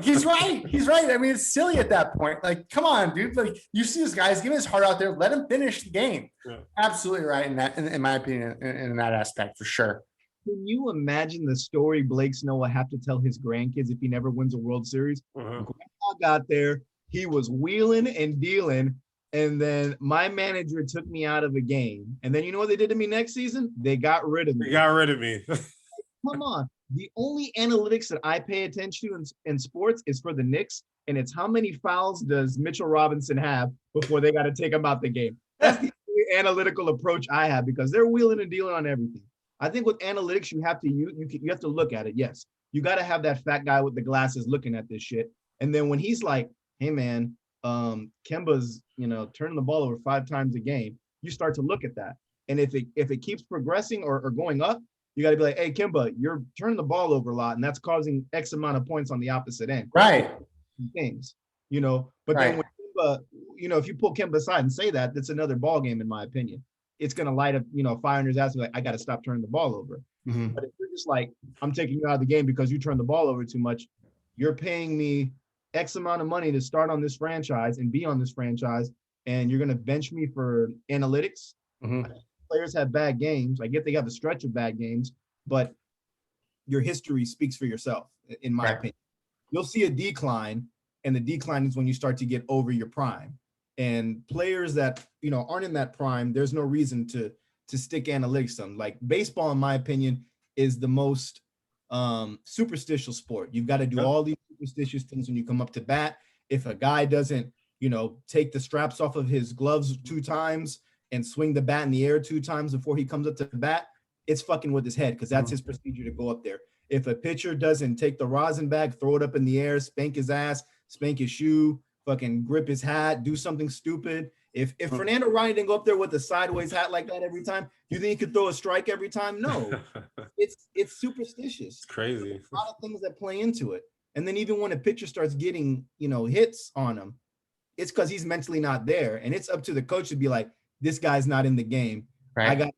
he's right. He's right. I mean, it's silly at that point. Like, come on, dude. Like, you see this guy, he's giving his heart out there. Let him finish the game. Yeah. Absolutely right in that, in my opinion, in that aspect for sure. Can you imagine the story Blake Snell will have to tell his grandkids if he never wins a World Series? Grandpa got there, he was wheeling and dealing, And then my manager took me out of a game. And then you know what they did to me next season? They got rid of me. They got rid of me. Come on. The only analytics that I pay attention to in sports is for the Knicks, and it's how many fouls does Mitchell Robinson have before they got to take him out the game. That's the only analytical approach I have because they're wheeling and dealing on everything. I think with analytics, you have to look at it. Yes, you got to have that fat guy with the glasses looking at this shit. And then when he's like, "Hey man, Kemba's turning the ball over 5 times a game," you start to look at that. And if it keeps progressing or going up, you got to be like, "Hey Kemba, you're turning the ball over a lot, and that's causing X amount of points on the opposite end." Right. Things, But then when Kemba, if you pull Kemba aside and say that, that's another ball game in my opinion. It's gonna light up, fire in his ass. Like, I got to stop turning the ball over. Mm-hmm. But if you're just like, "I'm taking you out of the game because you turned the ball over too much," you're paying me X amount of money to start on this franchise and be on this franchise, and you're gonna bench me for analytics. Mm-hmm. Players have bad games. I get they have a stretch of bad games, but your history speaks for yourself, in my opinion. You'll see a decline, and the decline is when you start to get over your prime. And players that aren't in that prime, there's no reason to stick analytics on. Like baseball, in my opinion, is the most superstitious sport. You've got to do all these superstitious things when you come up to bat. If a guy doesn't, take the straps off of his gloves 2 times and swing the bat in the air 2 times before he comes up to the bat, it's fucking with his head because that's his procedure to go up there. If a pitcher doesn't take the rosin bag, throw it up in the air, spank his ass, spank his shoe, fucking grip his hat, do something stupid. If Fernando Ryan didn't go up there with a sideways hat like that every time, do you think he could throw a strike every time? No. It's superstitious. It's crazy. There's a lot of things that play into it. And then even when a pitcher starts getting, hits on him, it's because he's mentally not there. And it's up to the coach to be like, this guy's not in the game. Right.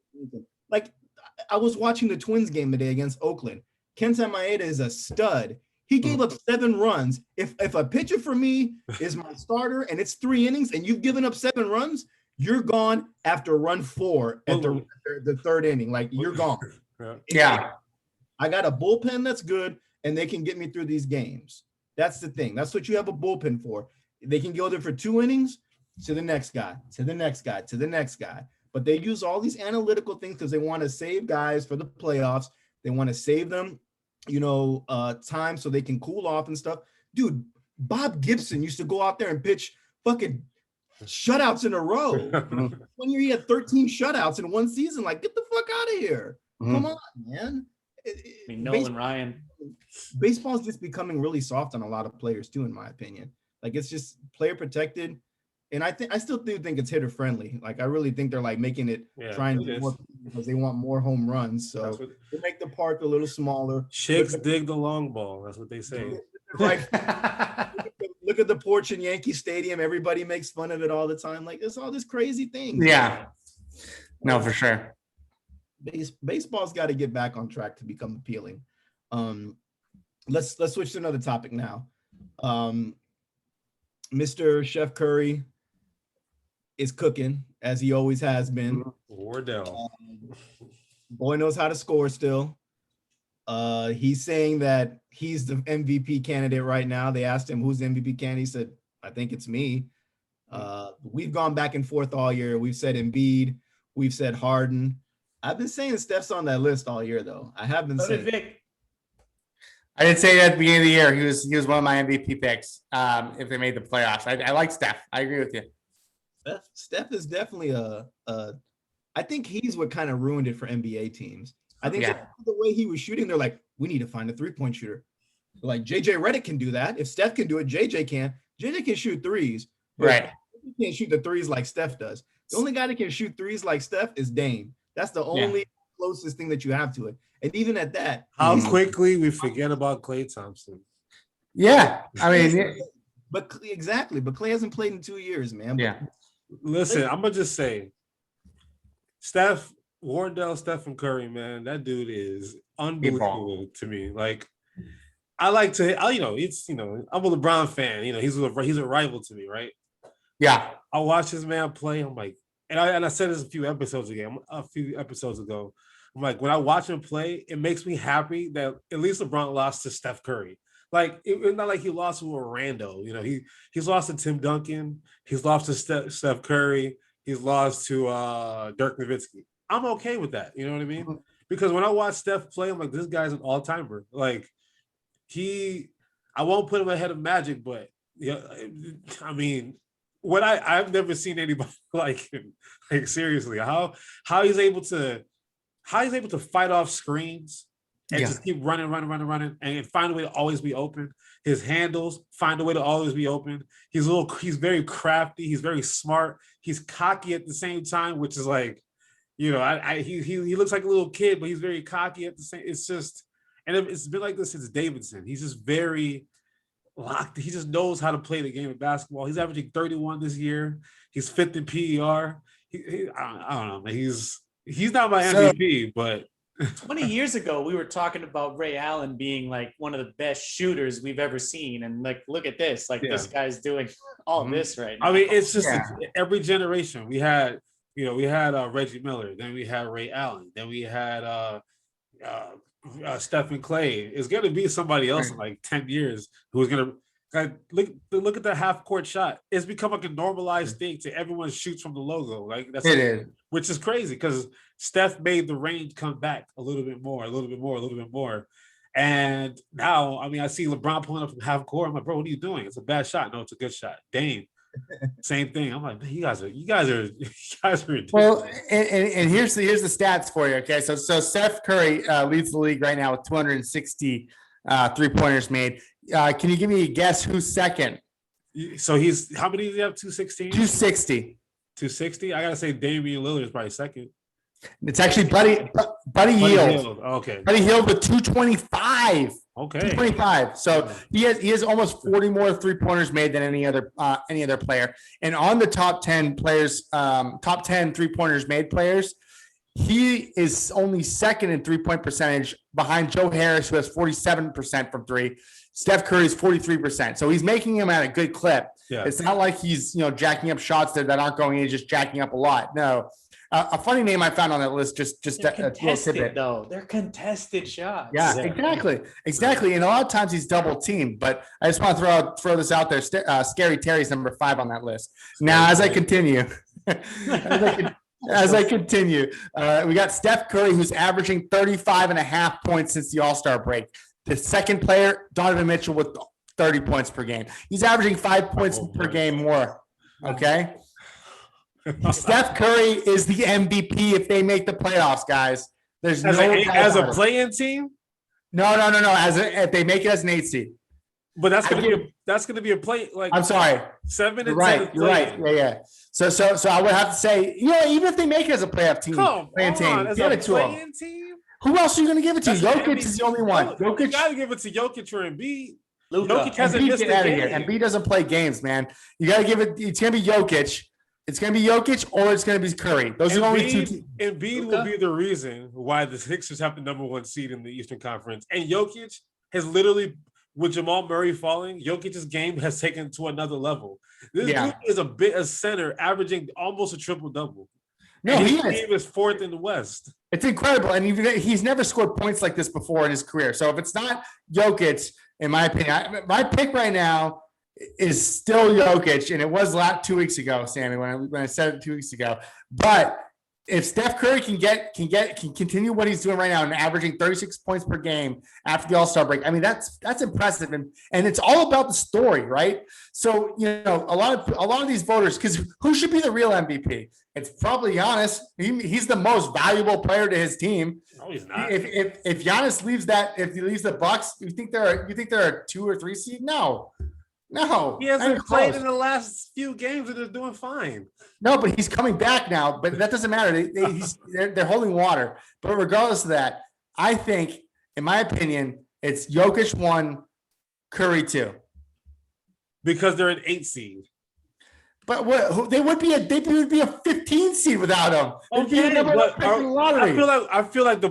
I was watching the Twins game today against Oakland. Kenta Maeda is a stud. He gave up 7 runs. If a pitcher for me is my starter and it's 3 innings and you've given up 7 runs, you're gone after run 4 at the 3rd inning. Like, you're gone. Yeah. I got a bullpen that's good, and they can get me through these games. That's the thing. That's what you have a bullpen for. They can go there for 2 innings, to the next guy, to the next guy, to the next guy. But they use all these analytical things because they want to save guys for the playoffs. They want to save them, time so they can cool off and stuff. Dude, Bob Gibson used to go out there and pitch fucking shutouts in a row. One year he had 13 shutouts in one season. Like, get the fuck out of here. Come on, man. Nolan Ryan. Baseball is just becoming really soft on a lot of players too, in my opinion. Like, it's just player protected. And I still do think it's hitter friendly. Like, I really think they're like making it trying to do more because they want more home runs. So they make the park a little smaller. Shakes dig the long ball. That's what they say. Right. Look at the porch in Yankee Stadium. Everybody makes fun of it all the time. Like, it's all this crazy thing. Yeah. No, for sure. Baseball's got to get back on track to become appealing. Let's switch to another topic now. Mr. Steph Curry is cooking, as he always has been. Wardell. Boy knows how to score still. He's saying that he's the MVP candidate right now. They asked him who's the MVP candidate. He said, I think it's me. We've gone back and forth all year. We've said Embiid. We've said Harden. I've been saying Steph's on that list all year, though. I have been saying. Vic. I did say that at the beginning of the year. He was one of my MVP picks if they made the playoffs. I like Steph. I agree with you. Steph is definitely I think he's what kind of ruined it for NBA teams. I think the way he was shooting, they're like, we need to find a 3-point shooter. Like, JJ Redick can do that. If Steph can do it, JJ can. JJ can shoot threes. Right. He can't shoot the threes like Steph does. The only guy that can shoot threes like Steph is Dame. That's the only closest thing that you have to it. And even at that, how quickly we forget about Klay Thompson. Yeah. I mean, but exactly. But Klay hasn't played in 2 years, man. Yeah. Listen, I'm going to just say, Wardell, Stephen Curry, man, that dude is unbelievable to me. Like, I like to, I'm a LeBron fan. He's a rival to me, right? Yeah. I watch this man play. I'm like, and I said this a few episodes ago. I'm like, when I watch him play, it makes me happy that at least LeBron lost to Steph Curry. Like it's not like he lost to a rando. He's lost to Tim Duncan. He's lost to Steph Curry. He's lost to Dirk Nowitzki. I'm okay with that. You know what I mean? Because when I watch Steph play, I'm like, this guy's an all-timer. Like I won't put him ahead of Magic, but I mean, I've never seen anybody like him. Like seriously, how he's able to fight off screens and just keep running, and find a way to always be open. His handles find a way to always be open. He's very crafty. He's very smart. He's cocky at the same time, which is like, he looks like a little kid, but he's very cocky at the same. It's just, and it's been like this since Davidson. He's just very locked. He just knows how to play the game of basketball. He's averaging 31 this year. He's 5th in PER. I don't know, man. He's not my MVP, but 20 years ago, we were talking about Ray Allen being like one of the best shooters we've ever seen. And like, look at this, this guy's doing all this right now. I mean, it's just every generation. We had Reggie Miller, then we had Ray Allen, then we had Stephen Clay. It's going to be somebody else in like 10 years who's going to look at the half court shot. It's become like a normalized thing to everyone shoots from the logo. Like that's it is, which is crazy because Steph made the range come back a little bit more. And now, I mean, I see LeBron pulling up from half court. I'm like, bro, what are you doing? It's a bad shot. No, it's a good shot. Dame, same thing. I'm like, man, you guys are ridiculous. Well, and here's the stats for you. Okay, so Steph Curry leads the league right now with 260 3-pointers made. Can you give me a guess who's second? So he's how many does he have? 216? 260. 260. I gotta say Damian Lillard is probably second. It's actually Buddy Hield. Okay. Buddy Hield with 225. Okay. 225. So he has almost 40 more 3-pointers made than any other player. And on the top 10 players, top 10 3-pointers made players, he is only second in 3-point percentage behind Joe Harris, who has 47% from three. Steph Curry is 43%. So he's making him at a good clip. Yeah. It's not like he's jacking up shots that aren't going in, just jacking up a lot. No. A funny name I found on that list, just they're contested, though. They're contested shots. Yeah, exactly. And a lot of times he's double teamed. But I just want to throw this out there. Scary Terry's number 5 on that list. Now, as I continue, we got Steph Curry, who's averaging 35.5 points since the All-Star break. The second player, Donovan Mitchell, with 30 points per game. He's averaging 5 points per game more. Okay. Steph Curry is the MVP if they make the playoffs, guys. There's as a play-in team. No. If they make it as an 8 seed. But that's gonna be a play. Like I'm sorry, 7 and 10. You're right. Yeah. So I would have to say, even if they make it as a playoff team, team. Who else are you going to give it to? Jokic is the only one. Jokic, you got to give it to Jokic or Embiid. Jokic hasn't missed a game. Embiid doesn't play games, man. You got to give it. It's going to be Jokic. It's going to be Jokic or it's going to be Curry. Those are the only two. Embiid will be the reason why the Sixers have the number 1 seed in the Eastern Conference. And Jokic has literally, with Jamal Murray falling, Jokic's game has taken to another level. This dude is a center averaging almost a triple-double. No, his team is 4th in the West. It's incredible. And he's never scored points like this before in his career. So if it's not Jokic, in my opinion, my pick right now is still Jokic, and it was 2 weeks ago, Sammy, when I said it 2 weeks ago. But if Steph Curry can continue what he's doing right now and averaging 36 points per game after the All-Star break, I mean that's impressive, and it's all about the story, right? So a lot of these voters, because who should be the real MVP? It's probably Giannis. He's the most valuable player to his team. No, he's not. If Giannis leaves the Bucks, you think they're a 2 or 3 seed? No. He hasn't played in the last few games and is doing fine. No, but he's coming back now. But that doesn't matter. They're holding water. But regardless of that, I think, in my opinion, it's Jokic 1, Curry 2. Because they're an 8 seed. But they would be a 15 seed without him. Okay, but I feel like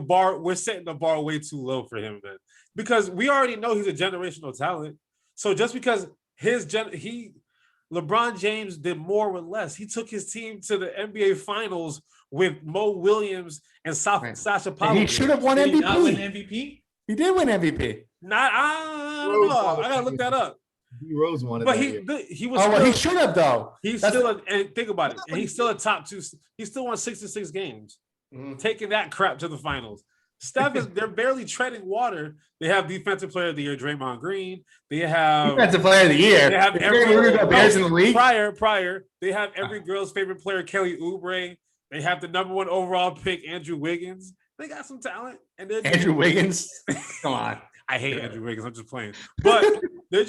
we're setting the bar way too low for him then. Because we already know he's a generational talent. So just because LeBron James did more with less. He took his team to the NBA Finals with Mo Williams and Sasha Popovich. He should have won MVP. Did he not win MVP? He did win MVP. I don't know. I gotta look that up. D Rose wanted But that. he was. Oh, well, he should have though. He's That's still and think about it. And he's still a top 2. He still won 66 games, taking that crap to the finals. Steph they're barely treading water. They have defensive player of the year, Draymond Green. They have defensive player of the year. They have Bears in the league. Prior, they have every girl's favorite player, Kelly Oubre. They have the number 1 overall pick, Andrew Wiggins. They got some talent. And Andrew Wiggins. Come on. I hate Andrew Wiggins. I'm just playing. But they're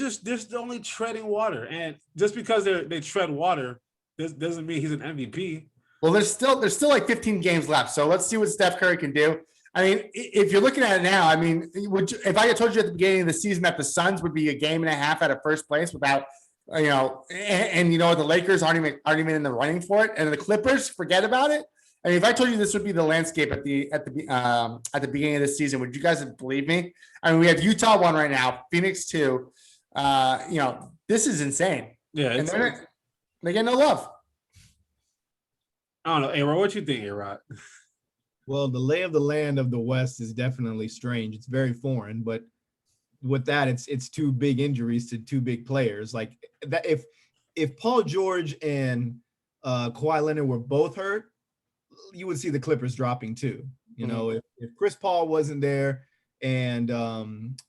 only treading water. And just because they tread water, doesn't mean he's an MVP. Well, there's still like 15 games left. So let's see what Steph Curry can do. I mean, if you're looking at it now, I mean, if I had told you at the beginning of the season that the Suns would be a game and a half out of first place without, and the Lakers aren't even in the running for it, and the Clippers, forget about it. I mean, if I told you this would be the landscape at the beginning of the season, would you guys have believed me? I mean, we have Utah 1 right now, Phoenix 2. This is insane. Yeah, and they get no love. I don't know, A-Rod. What you think, A-Rod? Well, the lay of the land of the West is definitely strange. It's very foreign, but with that, it's 2 big injuries to 2 big players. Like that, if Paul George and Kawhi Leonard were both hurt, you would see the Clippers dropping too. You know, if Chris Paul wasn't there and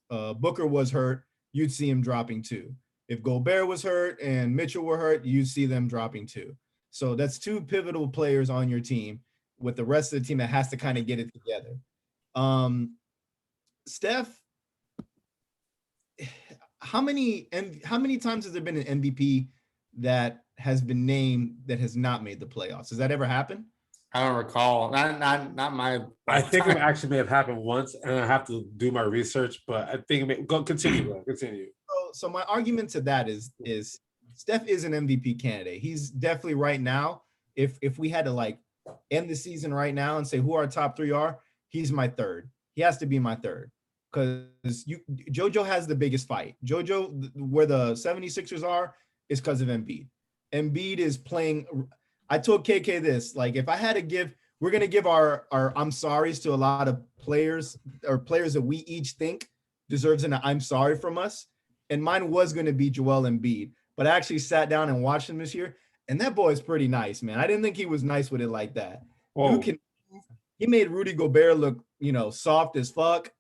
Booker was hurt, you'd see him dropping too. If Gobert was hurt and Mitchell were hurt, you'd see them dropping too. So that's 2 pivotal players on your team, with the rest of the team that has to kind of get it together. Steph, how many times has there been an MVP that has been named that has not made the playoffs? Has that ever happened? I don't recall. Not my. I think it actually may have happened once, and I have to do my research. But I think continue. So my argument to that is Steph is an MVP candidate. He's definitely right now. If we had to like end the season right now and say who our top 3 are, he's my 3rd. He has to be my 3rd because JoJo has the biggest fight. JoJo, where the 76ers are, is because of Embiid. Embiid is playing. I told KK this, like, if I had to give, we're going to give our I'm sorries to a lot of players or players that we each think deserves an I'm sorry from us. And mine was going to be Joel Embiid, but I actually sat down and watched him this year. And that boy is pretty nice, man. I didn't think he was nice with it like that. He made Rudy Gobert look, soft as fuck.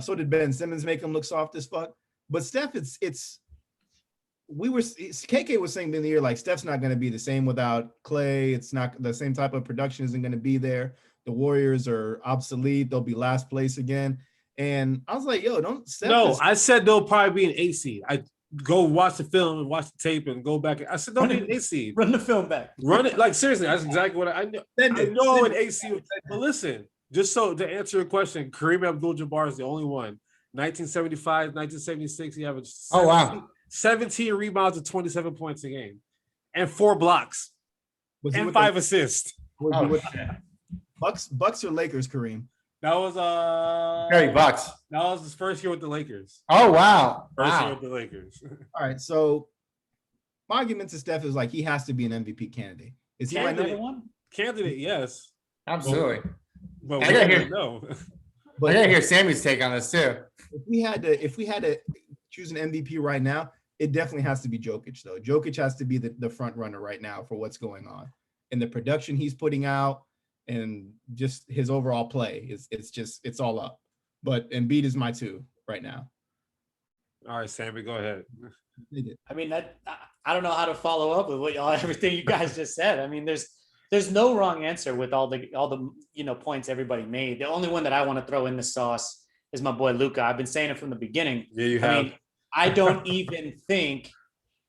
So did Ben Simmons make him look soft as fuck. But Steph, KK was saying in the year, like, Steph's not going to be the same without Clay. It's not the same type of production isn't going to be there. The Warriors are obsolete. They'll be last place again. And I was like, yo, I said they'll probably be an 8 seed. I go watch the film and watch the tape and go back. I said, don't need an 8 seed. Run the film back. Run it. Like, seriously, that's exactly what I know. I know an 8 seed. But listen, just so to answer your question, Kareem Abdul-Jabbar is the only one. 1975, 1976, he averaged 17 rebounds and 27 points a game and 4 blocks and 5 assists. Bucks or Lakers, Kareem? That was Bucks. That was his first year with the Lakers. Oh, wow. First year with the Lakers. All right. So my argument to Steph is like he has to be an MVP candidate. Is he my number one? Candidate, yes. Absolutely. But I gotta hear Sammy's take on this too. If we had to choose an MVP right now, it definitely has to be Jokic, though. Jokic has to be the front runner right now for what's going on. And the production he's putting out and just his overall play it's all up. But Embiid is my 2 right now. All right, Sammy, go ahead. I mean, I don't know how to follow up with everything you guys just said. I mean, there's no wrong answer with all the points everybody made. The only one that I want to throw in the sauce is my boy Luka. I've been saying it from the beginning. Yeah, you have. I mean, I don't even think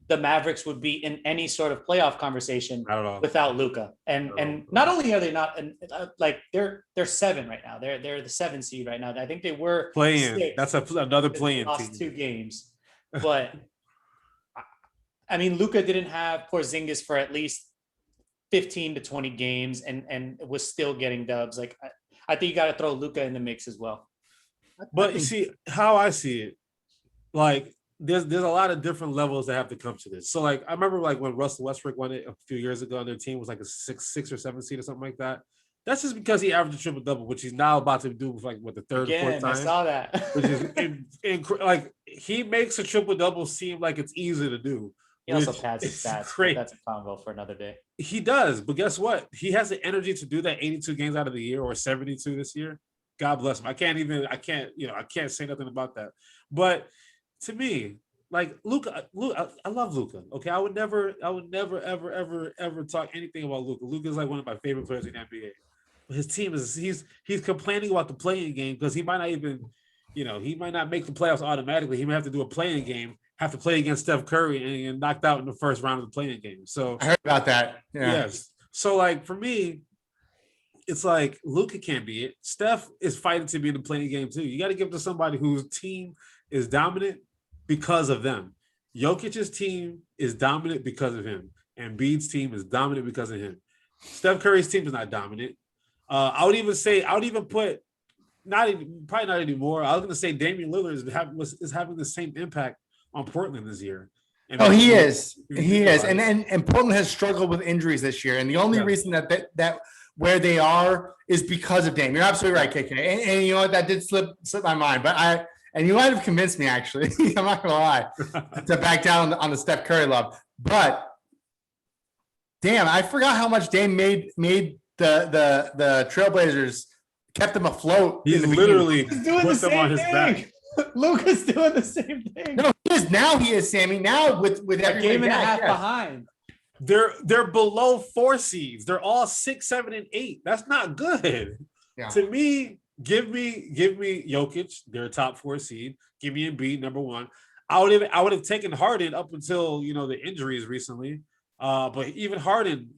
the Mavericks would be in any sort of playoff conversation without Luka. And not only are they not, like they're 7 right now. They're the 7 seed right now. I think they were playing. That's another playing lost team. 2 games, but I mean, Luka didn't have Porzingis for at least 15 to 20 games and was still getting dubs. Like I think you got to throw Luka in the mix as well. But you see how I see it, like there's a lot of different levels that have to come to this. So like I remember like when Russell Westbrook won it a few years ago, and their team was like a 6 or 7 seed or something like that. That's just because he averaged a triple double, which he's now about to do for the third or fourth Again, time. I saw that. Which is like he makes a triple double seem like it's easy to do. He also pads his stats. But that's a combo for another day. He does, but guess what? He has the energy to do that 82 games out of the year or 72 this year. God bless him. I can't say nothing about that. But to me, like Luka, I love Luka. Okay, I would never, ever talk anything about Luka. Luka is like one of my favorite players in the NBA. But his team he's complaining about the playing game because he might not even, he might not make the playoffs automatically. He might have to do a playing game, have to play against Steph Curry and knocked out in the first round of the playing game. So I heard about that. Yeah. Yes. So like for me, it's like Luka can't be it. Steph is fighting to be in the playing game too. You got to give it to somebody whose team is dominant because of them. Jokic's team is dominant because of him. Embiid's team is dominant because of him. Steph Curry's team is not dominant. I would even put probably not anymore. I was going to say Damian Lillard is having the same impact on Portland this year. He is. And Portland has struggled with injuries this year. And the only reason that where they are is because of Dame. You're absolutely right, KK. And you know what? That did slip my mind. But you might have convinced me, actually. I'm not going to lie, to back down on the Steph Curry love. But damn, I forgot how much Dame made the Trailblazers, kept them afloat. He's literally doing the same thing. Luka's doing the same thing. No, he is, Sammy. Now with a game and a half behind. They're below 4 seeds. They're all 6, 7, and 8. That's not good. Yeah. To me, give me Jokic, their top 4 seed. Give me Embiid, number 1. I would have taken Harden up until the injuries recently. But even Harden,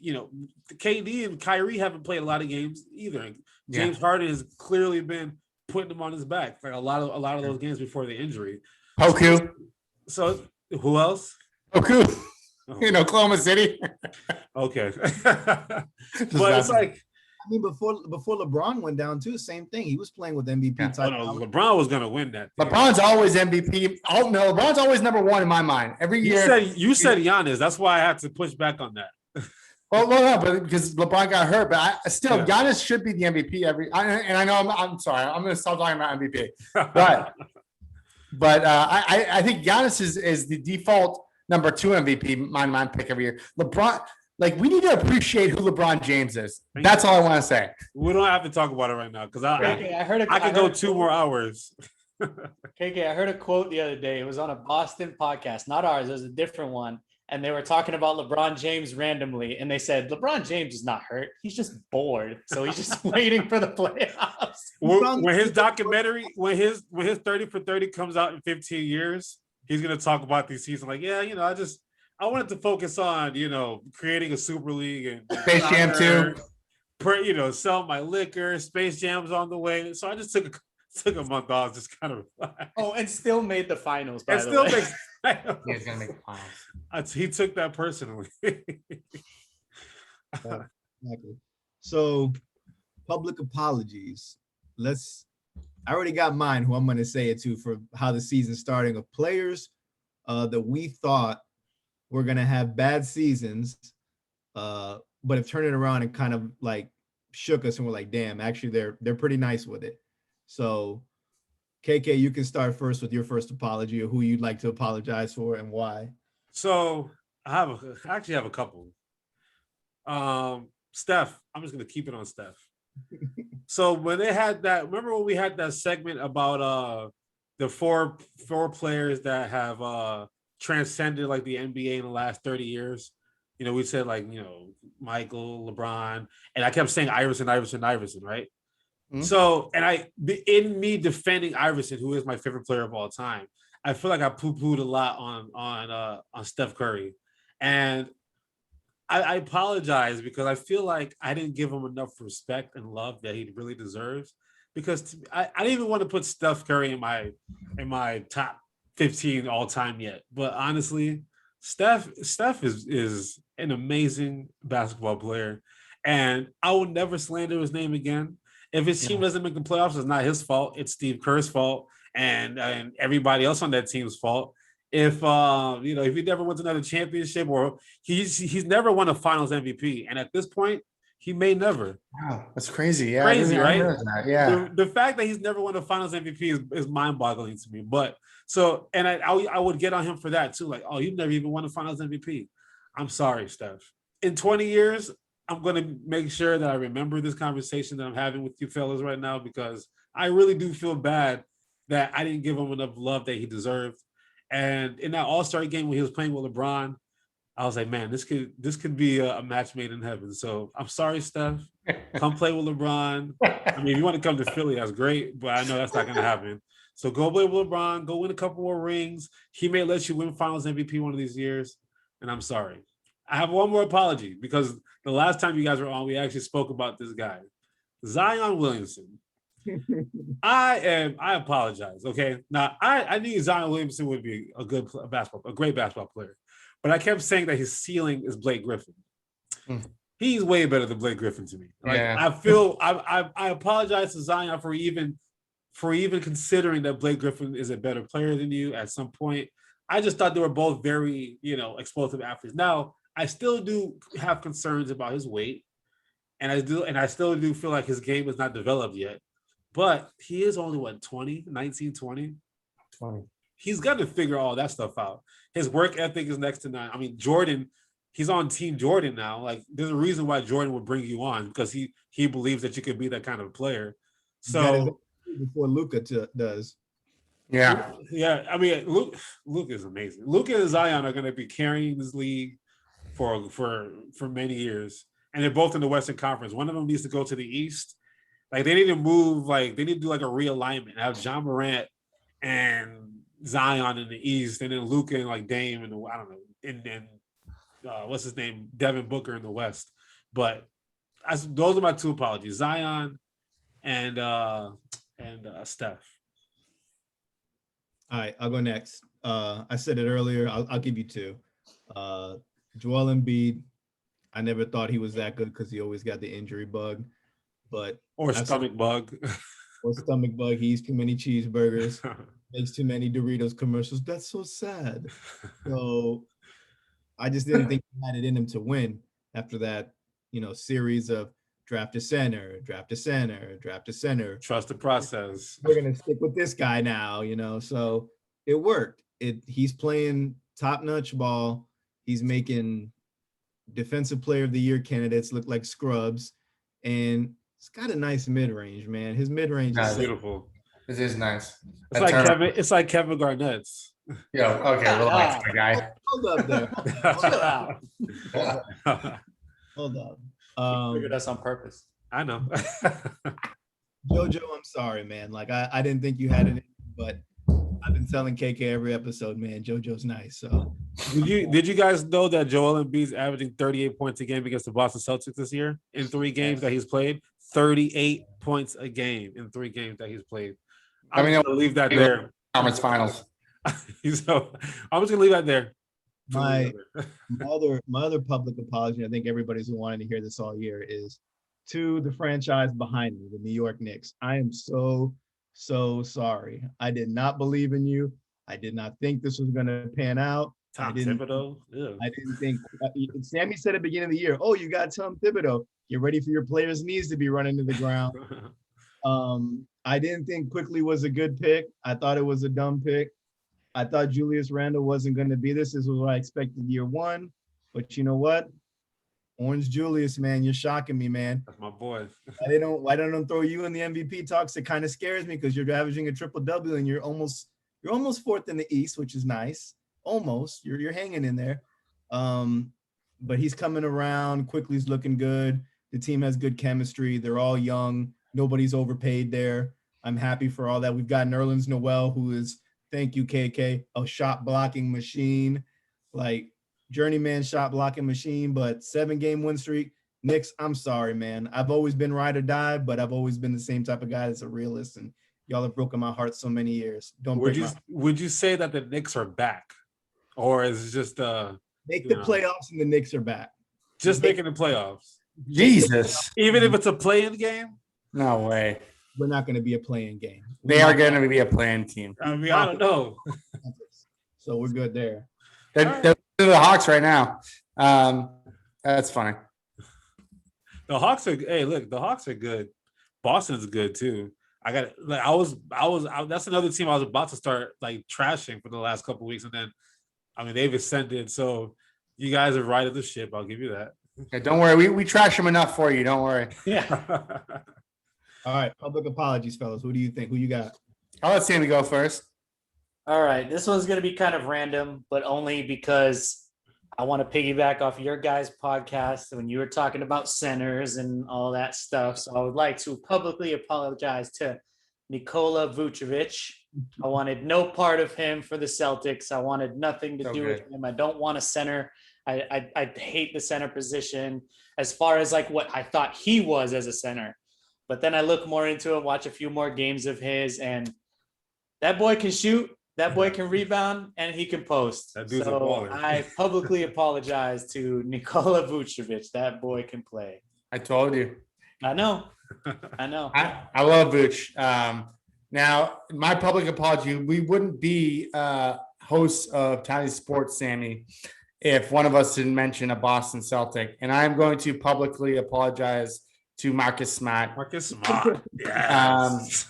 KD and Kyrie haven't played a lot of games either. James Harden has clearly been putting them on his back like a lot of those games before the injury. Poku. So who else? Poku. In Oklahoma City. Okay. But it's like, I mean, before LeBron went down too, same thing. He was playing with MVP type. LeBron was gonna win that. LeBron's always MVP. Oh no, LeBron's always number 1 in my mind. Every year. You said Giannis. That's why I had to push back on that. Well, no, but because LeBron got hurt, but Giannis should be the MVP I know I'm sorry. I'm going to stop talking about MVP, but I think Giannis is the default number 2 MVP, my pick every year. LeBron, like we need to appreciate who LeBron James is. That's all I want to say. We don't have to talk about it right now because I could go 2 more hours. KK, I heard a quote the other day. It was on a Boston podcast, not ours. It was a different one. And they were talking about LeBron James randomly. And they said, LeBron James is not hurt. He's just bored. So he's just waiting for the playoffs. When his documentary, when his 30 for 30 comes out in 15 years, he's going to talk about these seasons. Like, I wanted to focus on, creating a super league and Space Jam 2. Sell my liquor. Space Jam's on the way. So I just took a month off, just kind of relax. Oh, and still made the finals, by the way. He's going to make the finals. He took that personally. Exactly. So, public apologies. I already got mine, who I'm going to say it to, for how the season's starting, of players that we thought were going to have bad seasons, but have turned it around and kind of like shook us, and we're like, damn, actually they're pretty nice with it. So, KK, you can start first with your first apology, or who you'd like to apologize for and why. So I actually have a couple. Steph, I'm just gonna keep it on Steph. So when they had that, remember when we had that segment about the four players that have transcended like the NBA in the last 30 years? We said like, Michael, LeBron, and I kept saying Iverson, right? Mm-hmm. So, and in me defending Iverson, who is my favorite player of all time, I feel like I poo-pooed a lot on Steph Curry, and I apologize because I feel like I didn't give him enough respect and love that he really deserves. Because I didn't even want to put Steph Curry in my top 15 all time yet, but honestly, Steph is an amazing basketball player, and I will never slander his name again. If his team doesn't make the playoffs, it's not his fault. It's Steve Kerr's fault and everybody else on that team's fault. If he never wins another championship, or he's never won a Finals MVP, and at this point, He may never. Wow, that's crazy. Yeah, Crazy, right? That. Yeah. The fact that he's never won a Finals MVP is mind-boggling to me. But so, and I would get on him for that too. Like, oh, you've never even won a Finals MVP. I'm sorry, Steph. In 20 years, I'm going to make sure that I remember this conversation that I'm having with you fellas right now, because I really do feel bad that I didn't give him enough love that he deserved. And in that All-Star game when he was playing with LeBron, I was like, man, this could be a match made in heaven. So I'm sorry, Steph. Come play with LeBron. I mean, if you want to come to Philly, that's great, but I know that's not going to happen. So go play with LeBron. Go win a couple more rings. He may let you win Finals MVP one of these years, and I'm sorry. I have one more apology, because the last time you guys were on, we actually spoke about this guy, Zion Williamson. I apologize. Okay, now I knew Zion Williamson would be a great basketball player, but I kept saying that his ceiling is Blake Griffin. He's way better than Blake Griffin to me. Like, yeah. I apologize to Zion for even considering that Blake Griffin is a better player than you at some point. I just thought they were both very, explosive athletes. Now, I still do have concerns about his weight, and I still do feel like his game is not developed yet. But he is only 20. He's got to figure all that stuff out. His work ethic is next to none. I mean, Jordan, he's on Team Jordan now. Like, there's a reason why Jordan would bring you on, because he believes that you could be that kind of player. So before Luka does. Yeah. Yeah. I mean, Luka is amazing. Luka and Zion are going to be carrying this league for many years. And they're both in the Western Conference. One of them needs to go to the East. Like, they need to move, like, they need to do like a realignment. Have John Morant and Zion in the East, and then Luka and like Dame and I don't know, and then what's his name, Devin Booker in the West. But those are my two apologies: Zion and Steph. All right, I'll go next. I said it earlier. I'll give you two. Joel Embiid. I never thought he was that good because he always got the injury bug, or stomach bug. He eats too many cheeseburgers, makes too many Doritos commercials. That's so sad. So I just didn't think he had it in him to win after that, series of draft a center. Trust the process. We're gonna stick with this guy now, So it worked. He's playing top-notch ball. He's making defensive player of the year candidates look like scrubs, and it's got a nice mid-range, man. His mid-range is beautiful. This is nice. It's like Kevin Garnett's. Yeah. Okay. Relax, my guy. Hold up there. Hold up. Figured us on purpose. I know. JoJo, I'm sorry, man. Like, I didn't think you had it, but I've been telling KK every episode, man. JoJo's nice. So did you guys know that Joel Embiid's averaging 38 points a game against the Boston Celtics this year in 3 games that he's played? 38 points a game in 3 games that he's played. I'm going to leave that there. Conference finals. So I'm just going to leave that there. My other public apology, I think everybody's been wanting to hear this all year, is to the franchise behind me, the New York Knicks. I am so sorry. I did not believe in you. I did not think this was going to pan out. Tom Thibodeau. Yeah. I didn't think Sammy said at the beginning of the year, oh, you got Tom Thibodeau. Get ready for your players' knees to be running to the ground. I didn't think Quickly was a good pick. I thought it was a dumb pick. I thought Julius Randle wasn't going to be this. This was what I expected year 1. But you know what? Orange Julius, man, you're shocking me, man. That's my boy. Why don't I throw you in the MVP talks? It kind of scares me because you're averaging a triple-double and you're almost 4th in the East, which is nice. Almost. You're hanging in there. But he's coming around. Quickly's looking good. The team has good chemistry. They're all young. Nobody's overpaid there. I'm happy for all that. We've got Nerlens Noel, who is, thank you, KK, a shot blocking machine, like journeyman shot blocking machine, but 7-game win streak. Knicks, I'm sorry, man. I've always been ride or die, but I've always been the same type of guy that's a realist, and y'all have broken my heart so many years. Would you say that the Knicks are back? Or is it just make the playoffs and the Knicks are back? Just making the playoffs. Jesus. Even if it's a play-in game? No way. We're not going to be a play-in game. They are going to be a play-in team. I mean, I don't know. So we're good there. They're the Hawks right now. That's funny. The The Hawks are. Hey, look, the Hawks are good. Boston's good too. That's another team I was about to start like trashing for the last couple of weeks, and then, I mean, they've ascended. So you guys are right of the ship. I'll give you that. Yeah, don't worry. We trash them enough for you. Don't worry. Yeah. All right, public apologies, fellas. Who do you think? Who you got? I'll let Sammy go first. All right. This one's going to be kind of random, but only because I want to piggyback off your guys' podcast when you were talking about centers and all that stuff. So I would like to publicly apologize to Nikola Vucevic. I wanted no part of him for the Celtics. I wanted nothing to do with him. I don't want a center. I hate the center position as far as like what I thought he was as a center. But then I look more into it, watch a few more games of his, and that boy can shoot. That boy can rebound and he can post. That dude's a so baller. I publicly apologize to Nikola Vucevic. That boy can play. I told you. I know. I I love Vooch. Now, my public apology, we wouldn't be hosts of Townie Sports, Sammy, if one of us didn't mention a Boston Celtic. And I'm going to publicly apologize to Marcus Smart. Marcus Smart. Yes.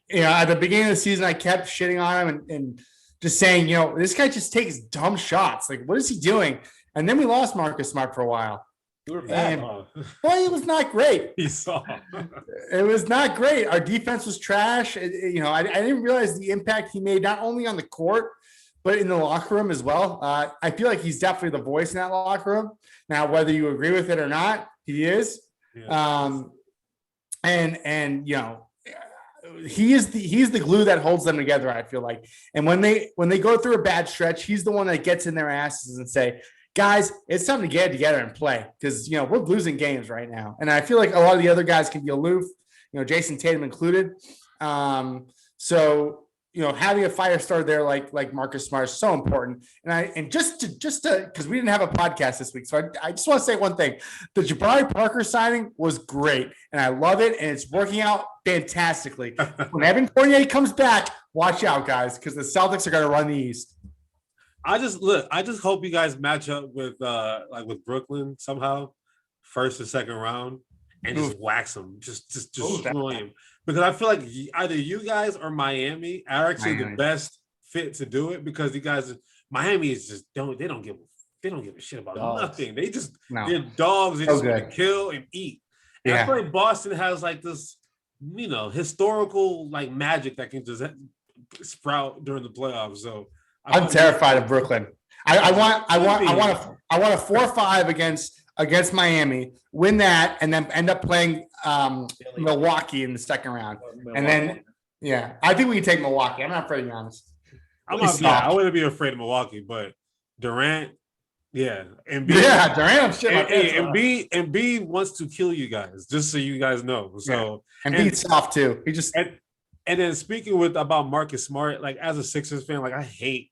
At the beginning of the season, I kept shitting on him and just saying, this guy just takes dumb shots. Like, what is he doing? And then we lost Marcus Smart for a while. You were bad. Well, it was not great. He saw. It was not great. Our defense was trash. I didn't realize the impact he made not only on the court, but in the locker room as well. I feel like he's definitely the voice in that locker room. Now, whether you agree with it or not, he is. Yeah. He's the glue that holds them together, I feel like. And when they go through a bad stretch, he's the one that gets in their asses and say, guys, it's time to get together and play, because we're losing games right now. And I feel like a lot of the other guys can be aloof, Jason Tatum included. So having a fire starter there like Marcus Smart is so important. And just to because we didn't have a podcast this week, so I just want to say one thing: the Jabari Parker signing was great, and I love it, and it's working out fantastically. When Evan Fournier comes back, watch out, guys, because the Celtics are going to run the East. I just hope you guys match up with with Brooklyn somehow, first or second round, and just wax them, just destroy him. Because I feel like either you guys or Miami are actually the best fit to do it, because you guys, Miami is just don't give a shit about nothing. They're dogs. They just want to kill and eat. And I feel like Boston has like this, historical like magic that can just sprout during the playoffs. So I'm terrified of Brooklyn. I want a 4-5 against Miami, win that, and then end up playing Milwaukee in the second round. And then, I think we can take Milwaukee. I'm not afraid to be honest. I wouldn't be afraid of Milwaukee, but Durant, Embiid, Embiid wants to kill you guys, just so you guys know. So Embiid's soft too. He just and then speaking about Marcus Smart, like as a Sixers fan, like I hate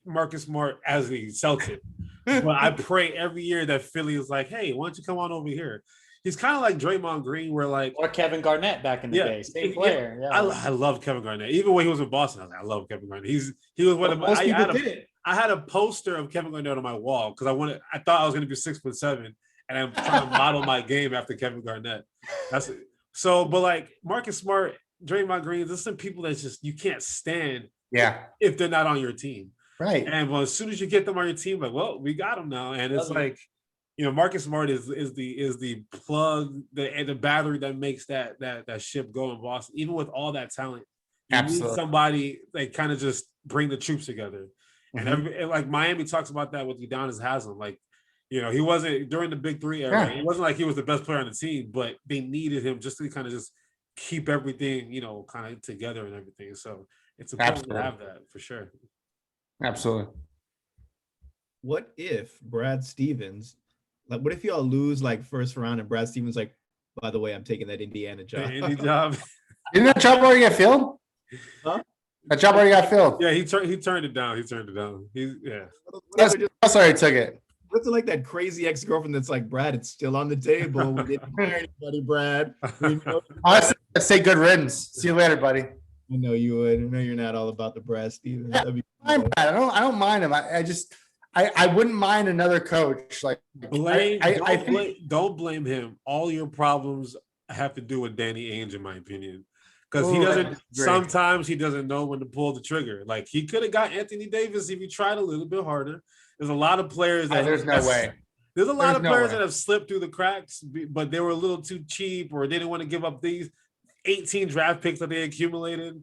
Marcus Smart as the Celtic. But I pray every year that Philly is like, hey, why don't you come on over here? He's kind of like Draymond Green, or Kevin Garnett back in the day, same player. Yeah. I love Kevin Garnett. Even when he was in Boston, I love Kevin Garnett. He was one of my. I had a poster of Kevin Garnett on my wall because I thought I was going to be 6'7", and I'm trying to model my game after Kevin Garnett. But like Marcus Smart, Draymond Green, there's some people that just you can't stand. If they're not on your team. Right. And as soon as you get them on your team, like, well, we got them now. And it's like, Marcus Smart is the plug, the battery that makes that ship go in Boston. Even with all that talent, you need somebody that kind of just bring the troops together. Mm-hmm. And like Miami talks about that with Udonis Haslem. Like, he wasn't during the Big Three era. It wasn't like he was the best player on the team, but they needed him just to kind of just keep everything, kind of together and everything. So it's important to have that for sure. Absolutely. What if Brad Stevens, what if y'all lose like first round and Brad Stevens like, by the way, I'm taking that Indiana job. Didn't that job already get filled? Huh? That job already got filled. Yeah, he turned it down. That's already took it. What's it like that crazy ex-girlfriend that's like, Brad, it's still on the table. We didn't hire anybody, Brad. Honestly, I'd say good riddance. See you later, buddy. I know you would. I know you're not all about the Brad Stevens. I don't mind him. I wouldn't mind another coach. Like Don't blame him. All your problems have to do with Danny Ainge, in my opinion. Because he Ooh, doesn't sometimes he doesn't know when to pull the trigger. Like he could have got Anthony Davis if he tried a little bit harder. There's a lot of players that there's no way. There's a lot of players way. that have slipped through the cracks, but they were a little too cheap or they didn't want to give up these 18 draft picks that they accumulated.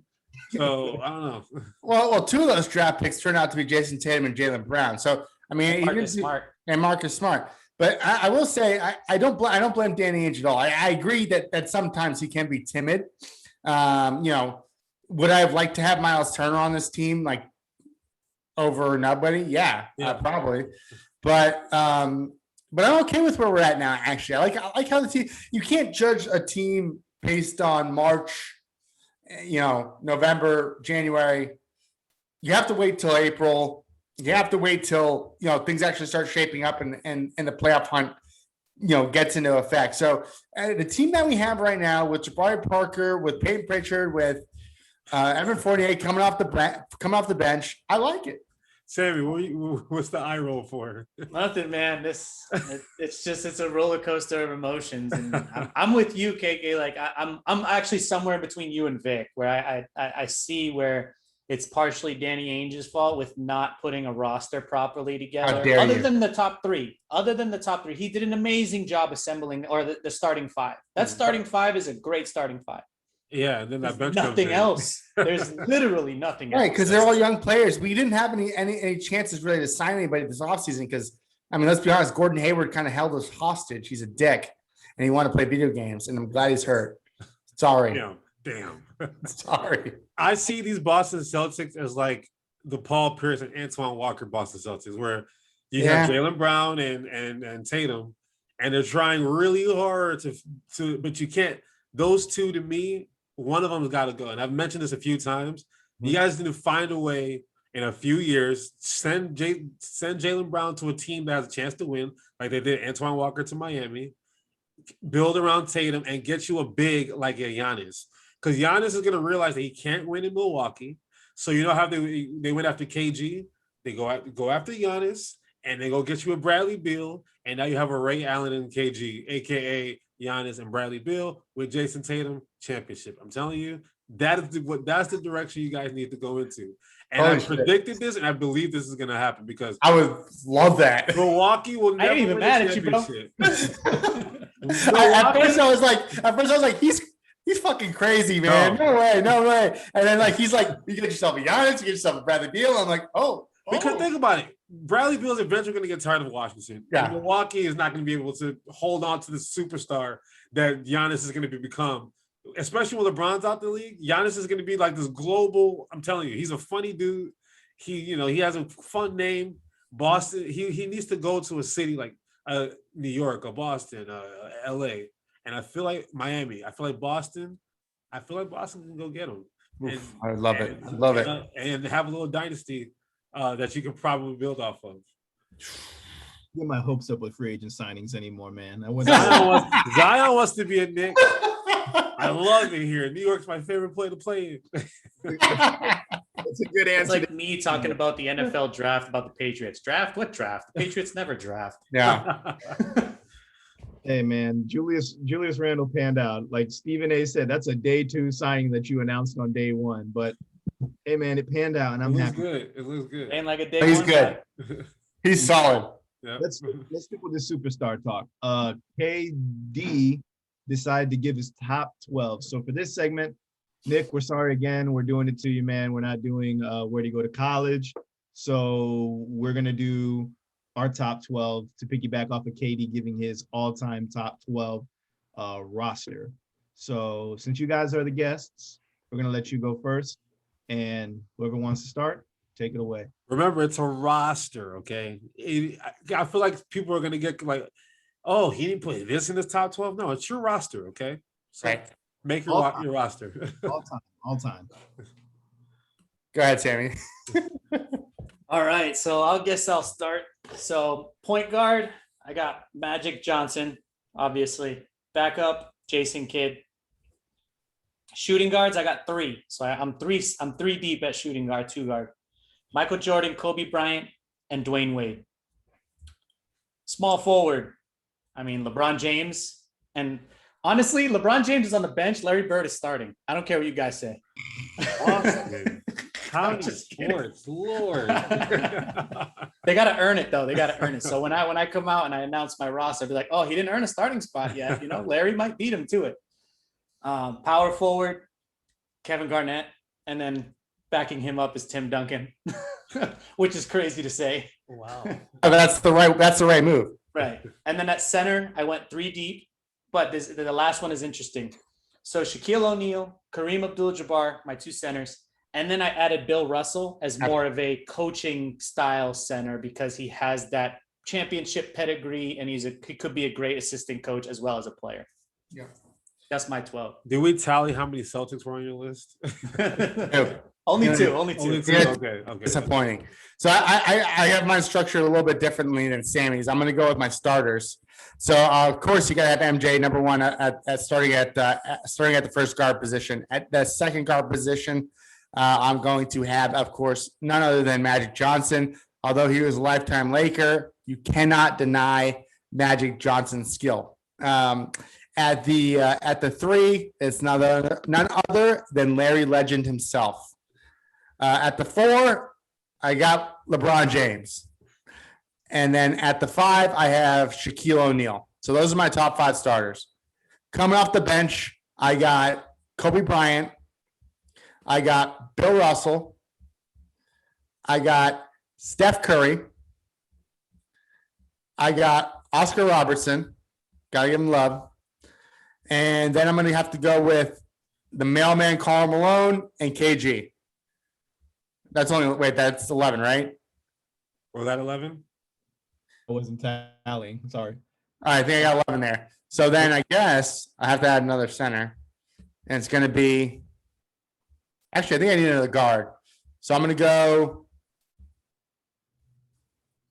So I don't know. Well, two of those draft picks turned out to be Jason Tatum and Jaylen Brown. So I mean, Marcus Smart. And Marcus Smart. But I will say I don't blame Danny Ainge at all. I agree that sometimes he can be timid. You know, would I have liked to have Miles Turner on this team like over nobody? Yeah. Probably. But I'm okay with where we're at now. Actually, I like how the team. You can't judge a team based on March, you know, November, January. You have to wait till April. You have to wait till, you know, things actually start shaping up and the playoff hunt, you know, gets into effect. So the team that we have right now with Jabari Parker, with Peyton Pritchard, with Evan Fournier coming off the bench, I like it. Sammy, what's the eye roll for? Nothing, man. It's a roller coaster of emotions, and I'm with you, KK. Like I'm actually somewhere between you and Vic, where I see where it's partially Danny Ainge's fault with not putting a roster properly together. Other than the top three, he did an amazing job assembling, or the starting five. That starting five is a great starting five. Yeah, and then that bench nothing else. There's literally nothing else. Right, because they're all young players. We didn't have any chances really to sign anybody this offseason because, I mean, let's be honest, Gordon Hayward kind of held us hostage. He's a dick, and he wanted to play video games, and I'm glad he's hurt. Sorry. Damn. Sorry. I see these Boston Celtics as like the Paul Pierce and Antoine Walker Boston Celtics, where you have Jaylen Brown and Tatum, and they're trying really hard to, but you can't. Those two, to me, one of them's got to go. And I've mentioned this a few times. You guys need to find a way in a few years, send Jaylen Brown to a team that has a chance to win, like they did Antoine Walker to Miami, build around Tatum, and get you a big like a Giannis. Because Giannis is going to realize that he can't win in Milwaukee. So you know how they went after KG? They go after Giannis, and they go get you a Bradley Beal, and now you have a Ray Allen and KG, a.k.a. Giannis and Bradley Beal with Jason Tatum championship. I'm telling you, that's the direction you guys need to go into. And I predicted this, and I believe this is going to happen because I would love that. Milwaukee will never win even mad at you, bro. At first I was like, he's fucking crazy, man. No way. And then like he's like, you get yourself a Giannis, you get yourself a Bradley Beal. I'm like, because think about it. Bradley Beal is eventually going to get tired of Washington. Yeah. And Milwaukee is not going to be able to hold on to the superstar that Giannis is going to become. Especially when LeBron's out the league, Giannis is going to be like this global. I'm telling you, he's a funny dude. He has a fun name. Boston. He needs to go to a city like New York or Boston, LA. And I feel like Miami. I feel like Boston can go get him. I love it. I love it. And have a little dynasty that you can probably build off of. Get my hopes up with free agent signings anymore, man. Zion wants to be a Knick. I love it here. New York's my favorite place to play in. That's a good answer. It's like me talking about the NFL draft, about the Patriots. Draft? What draft? The Patriots never draft. Yeah. Hey, man, Julius Randle panned out. Like Stephen A. said, that's a day 2 signing that you announced on day 1. But, hey, man, it panned out, and I'm happy. It looks good. And like a day He's 1 good. guy. He's solid. Yep. Let's stick with the superstar talk. KD decided to give his top 12. So for this segment, Nick, we're sorry again. We're doing it to you, man. We're not doing where to go to college. So we're going to do our top 12 to piggyback off of KD giving his all-time top 12 roster. So since you guys are the guests, we're going to let you go first. And whoever wants to start, take it away. Remember, it's a roster, okay? I feel like people are going to get like, oh, he didn't put this in his top 12. No, it's your roster, okay? So right. Make your roster. All time. Go ahead, Sammy. All right, so I'll start. So point guard, I got Magic Johnson, obviously. Backup, Jason Kidd. Shooting guards, I got 3. So I'm three deep at shooting guard, 2 guard. Michael Jordan, Kobe Bryant, and Dwayne Wade. Small forward, I mean, LeBron James. And honestly, LeBron James is on the bench. Larry Bird is starting. I don't care what you guys say. Awesome. Townie Sports, Lord. They got to earn it, though. They got to earn it. So when I come out and I announce my roster, I'll be like, oh, he didn't earn a starting spot yet. You know, Larry might beat him to it. Power forward, Kevin Garnett. And then backing him up is Tim Duncan, which is crazy to say. Wow. Oh, that's the right move. Right. And then at center, I went 3 deep, but the last one is interesting. So Shaquille O'Neal, Kareem Abdul-Jabbar, my 2 centers. And then I added Bill Russell as more of a coaching style center because he has that championship pedigree and he could be a great assistant coach as well as a player. Yeah. That's my 12. Did we tally how many Celtics were on your list? Only two. Yeah. Okay. Disappointing. So I have mine structured a little bit differently than Sammy's. I'm going to go with my starters. So of course you got to have MJ number 1 at starting at the first guard position. At the second guard position, I'm going to have, of course, none other than Magic Johnson. Although he was a lifetime Laker, you cannot deny Magic Johnson's skill. At the 3, it's none other than Larry Legend himself. At the 4, I got LeBron James. And then at the 5, I have Shaquille O'Neal. So those are my top 5 starters. Coming off the bench, I got Kobe Bryant. I got Bill Russell. I got Steph Curry. I got Oscar Robertson. Gotta give him love. And then I'm going to have to go with the mailman, Karl Malone, and KG. That's 11, right? Was that 11? I wasn't tallying. Sorry. All right, I think I got 11 there. So then I guess I have to add another center. And it's going to be... Actually, I think I need another guard. So I'm going to go...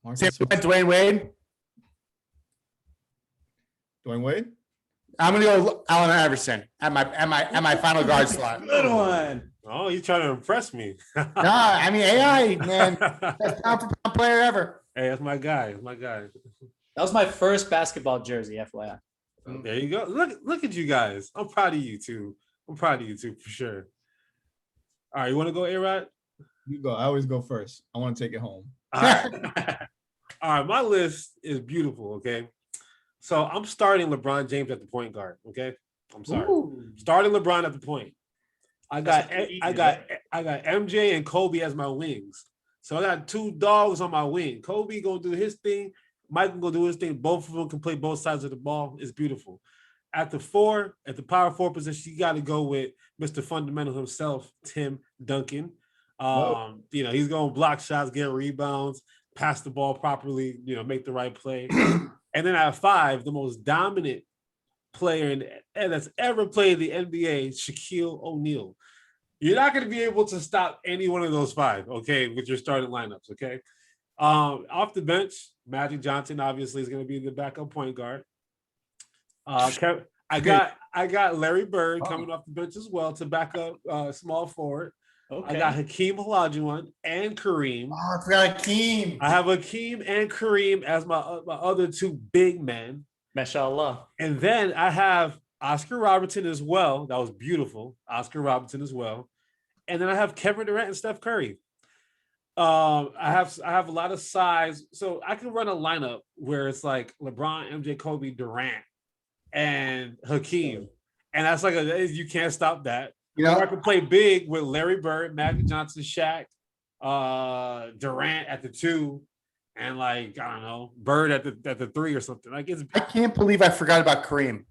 Dwayne Wade. Dwayne Wade? I'm going to go Allen Iverson at my final guard slot. Good one. Oh, you're trying to impress me. No, I mean, AI, man. Best pound for pound player ever. Hey, that's my guy. That was my first basketball jersey, FYI. There you go. Look at you guys. I'm proud of you too. For sure. All right, you want to go, A-Rod? You go. I always go first. I want to take it home. All right. All right, my list is beautiful, okay? So I'm starting LeBron James at the point guard, okay? I'm sorry. Ooh. Starting LeBron at the point. I got MJ and Kobe as my wings. So I got 2 dogs on my wing. Kobe gonna do his thing. Mike gonna do his thing. Both of them can play both sides of the ball. It's beautiful. At the 4, at the power 4 position, you got to go with Mr. Fundamental himself, Tim Duncan. You know, he's gonna block shots, get rebounds, pass the ball properly, you know, make the right play. And then at 5, the most dominant player that's ever played the NBA, Shaquille O'Neal. You're not going to be able to stop any one of those 5, okay, with your starting lineups, okay? Off the bench, Magic Johnson obviously is going to be the backup point guard. I got Larry Bird coming off the bench as well to back up small forward. Okay. I got Hakeem Olajuwon and Kareem. Oh, I forgot Hakeem. I have Hakeem and Kareem as my other 2 big men. Mashallah. And then I have Oscar Robertson as well. That was beautiful. Oscar Robertson as well. And then I have Kevin Durant and Steph Curry. I have a lot of size. So I can run a lineup where it's like LeBron, MJ, Kobe, Durant, and Hakeem. And that's like you can't stop that. You know, or I could play big with Larry Bird, Magic Johnson, Shaq, Durant at the 2, and like, I don't know, Bird at the 3 or something. Like I can't believe I forgot about Kareem.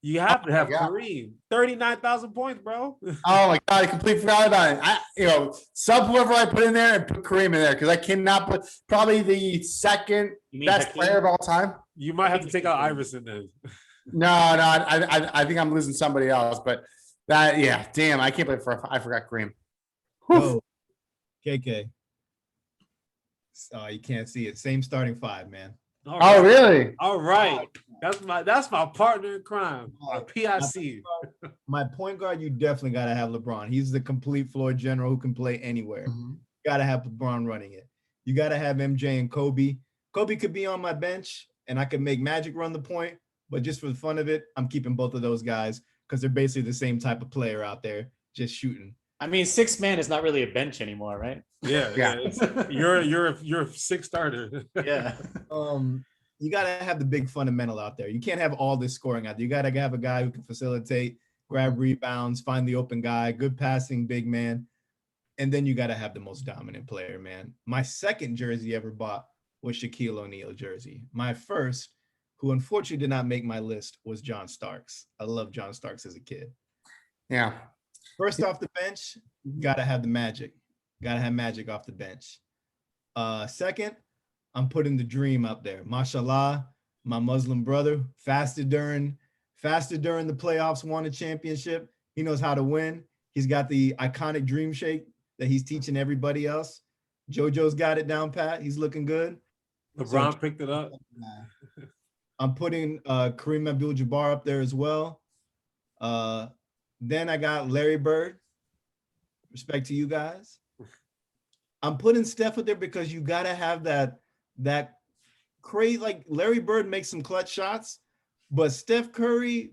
You have to have Kareem. 39,000 points, bro. Oh my God, I completely forgot about it. Sub whoever I put in there and put Kareem in there because I cannot put probably the second best player of all time. You might have to take out Iverson then. No, I think I'm losing somebody else, but damn, I can't believe I forgot Kareem. Oh, KK. You can't see it. Same starting 5, man. Oh, really? All right. That's my partner in crime. My PIC. My point guard, you definitely gotta have LeBron. He's the complete floor general who can play anywhere. Mm-hmm. Gotta have LeBron running it. you got to have MJ and Kobe. Kobe could be on my bench and I could make Magic run the point, but just for the fun of it, I'm keeping both of those guys because they're basically the same type of player out there, just shooting. I mean, 6-man is not really a bench anymore, right? Yeah. You're a sixth starter. Yeah. You got to have the big fundamental out there. You can't have all this scoring out there. You got to have a guy who can facilitate, grab rebounds, find the open guy, good passing, big man. And then you got to have the most dominant player, man. My second jersey ever bought was Shaquille O'Neal jersey. My first, who unfortunately did not make my list, was John Starks. I love John Starks as a kid. Yeah. First off the bench, got to have the Magic. Got to have Magic off the bench. Second, I'm putting the Dream up there. Mashallah, my Muslim brother, fasted during the playoffs, won a championship. He knows how to win. He's got the iconic Dream Shake that he's teaching everybody else. JoJo's got it down pat. He's looking good. LeBron picked it up. I'm putting Kareem Abdul-Jabbar up there as well. Then I got Larry Bird. Respect to you guys. I'm putting Steph up there because you got to have that crazy, like Larry Bird makes some clutch shots, but Steph Curry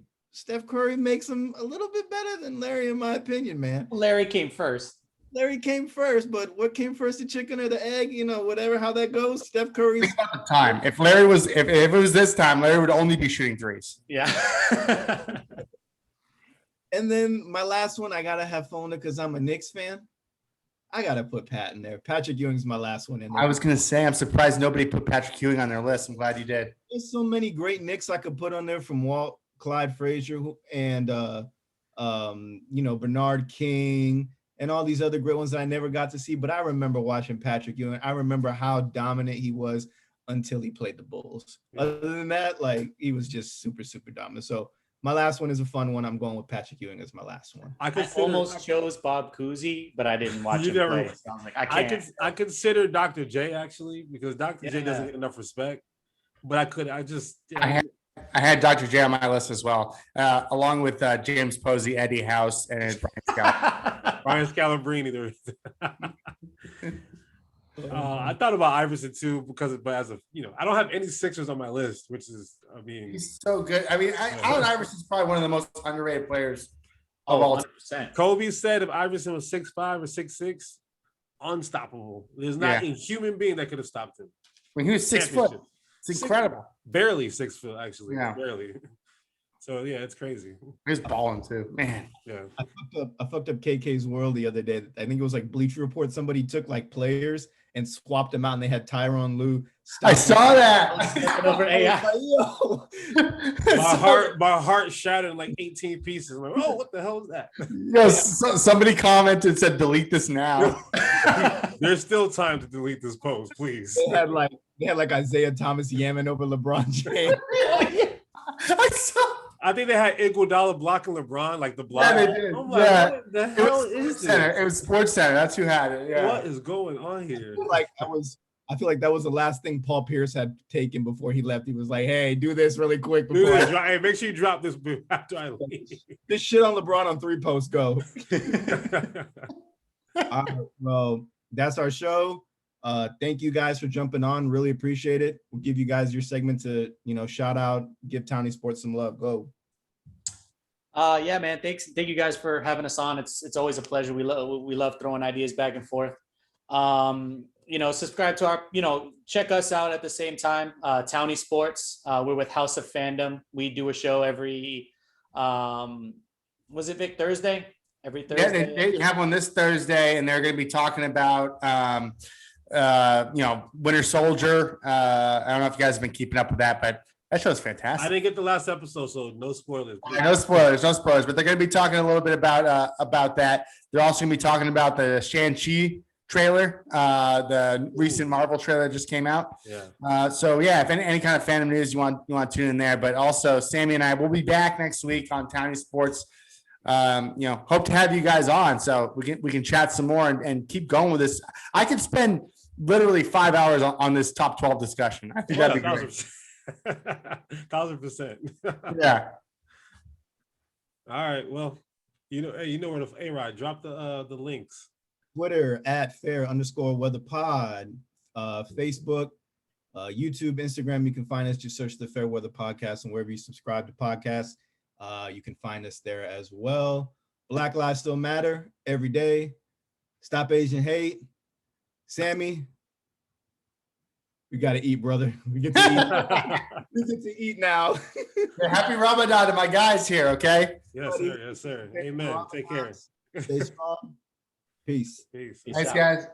makes them a little bit better than Larry, in my opinion, man. Larry came first. Larry came first, but what came first, the chicken or the egg? You know, whatever, how that goes. Steph Curry. Think about the time. If it was this time, Larry would only be shooting threes. Yeah. And then my last one, I gotta have Fona because I'm a Knicks fan. I gotta put Pat in there. Patrick Ewing's my last one in there. I was gonna say, I'm surprised nobody put Patrick Ewing on their list. I'm glad you did. There's so many great Knicks I could put on there, from Walt, Clyde Frazier, and Bernard King, and all these other great ones that I never got to see. But I remember watching Patrick Ewing. I remember how dominant he was until he played the Bulls. Other than that, like, he was just super, super dominant. So my last one is a fun one. I'm going with Patrick Ewing as my last one. I almost chose Bob Cousy, but I didn't watch him play. So I was like, I can't. I consider Dr. J, actually, because Dr. J doesn't get enough respect. But I had Dr. J on my list as well, along with James Posey, Eddie House, and Brian Scalabrine. I thought about Iverson too, but I don't have any Sixers on my list, which is, he's so good. I mean, Allen Iverson's probably one of the most underrated players of all time. Kobe said if Iverson was 6'5" or 6'6", unstoppable. There's not a human being that could have stopped him. When he was 6 foot, it's incredible. Barely 6 foot, actually. Yeah. Barely. So yeah, it's crazy. He was balling too, man. Yeah. I fucked up KK's World the other day. I think it was like Bleacher Report. Somebody took like players and swapped them out, and they had Tyronn Lue. I saw that. Over AI. My heart shattered in like 18 pieces. I'm like, oh, what the hell is that? Somebody commented, said, "Delete this now." There's still time to delete this post, please. They had like Isaiah Thomas yamming over LeBron James. I saw. I think they had Iguodala blocking LeBron, like the block. Yeah, they did. I'm like, what the hell is this? It was Sports Center. That's who had it. Yeah. What is going on here? I feel like that was the last thing Paul Pierce had taken before he left. He was like, "Hey, do this really quick before hey, make sure you drop this after I leave. This shit on LeBron on 3 posts. Go." All right, well, that's our show. Thank you guys for jumping on. Really appreciate it. We'll give you guys your segment to, shout out, give Townie Sports some love. Go. Yeah, man. Thank you guys for having us on. It's always a pleasure. We love throwing ideas back and forth. Subscribe to our, check us out at the same time. Townie Sports. We're with House of Fandom. We do a show every, was it Vic Thursday? Every Thursday. Yeah, they have one this Thursday, and they're going to be talking about, Winter Soldier. I don't know if you guys have been keeping up with that, but that show's fantastic. I didn't get the last episode, so no spoilers. No spoilers, but they're going to be talking a little bit about that. They're also going to be talking about the Shang-Chi trailer, the recent Marvel trailer that just came out. Yeah. So yeah, if any kind of fandom news you want to tune in there, but also Sammy and I will be back next week on Townie Sports. Hope to have you guys on so we can chat some more and keep going with this. I could spend literally 5 hours on this top 12 discussion. I think that'd be great. 1,000%. Yeah. All right. Well, where to A-Rod, drop the links. Twitter @fair_weather pod, Facebook, YouTube, Instagram. You can find us. Just search the Fair Weather Podcast, and wherever you subscribe to podcasts, you can find us there as well. Black Lives Still Matter every day. Stop Asian hate. Sammy, we got to eat, brother. We get to eat. We get to eat now. Happy Ramadan to my guys here, okay? Yes, sir. Yes, sir. Amen. Take care. Stay strong. Peace. Peace. Thanks, guys.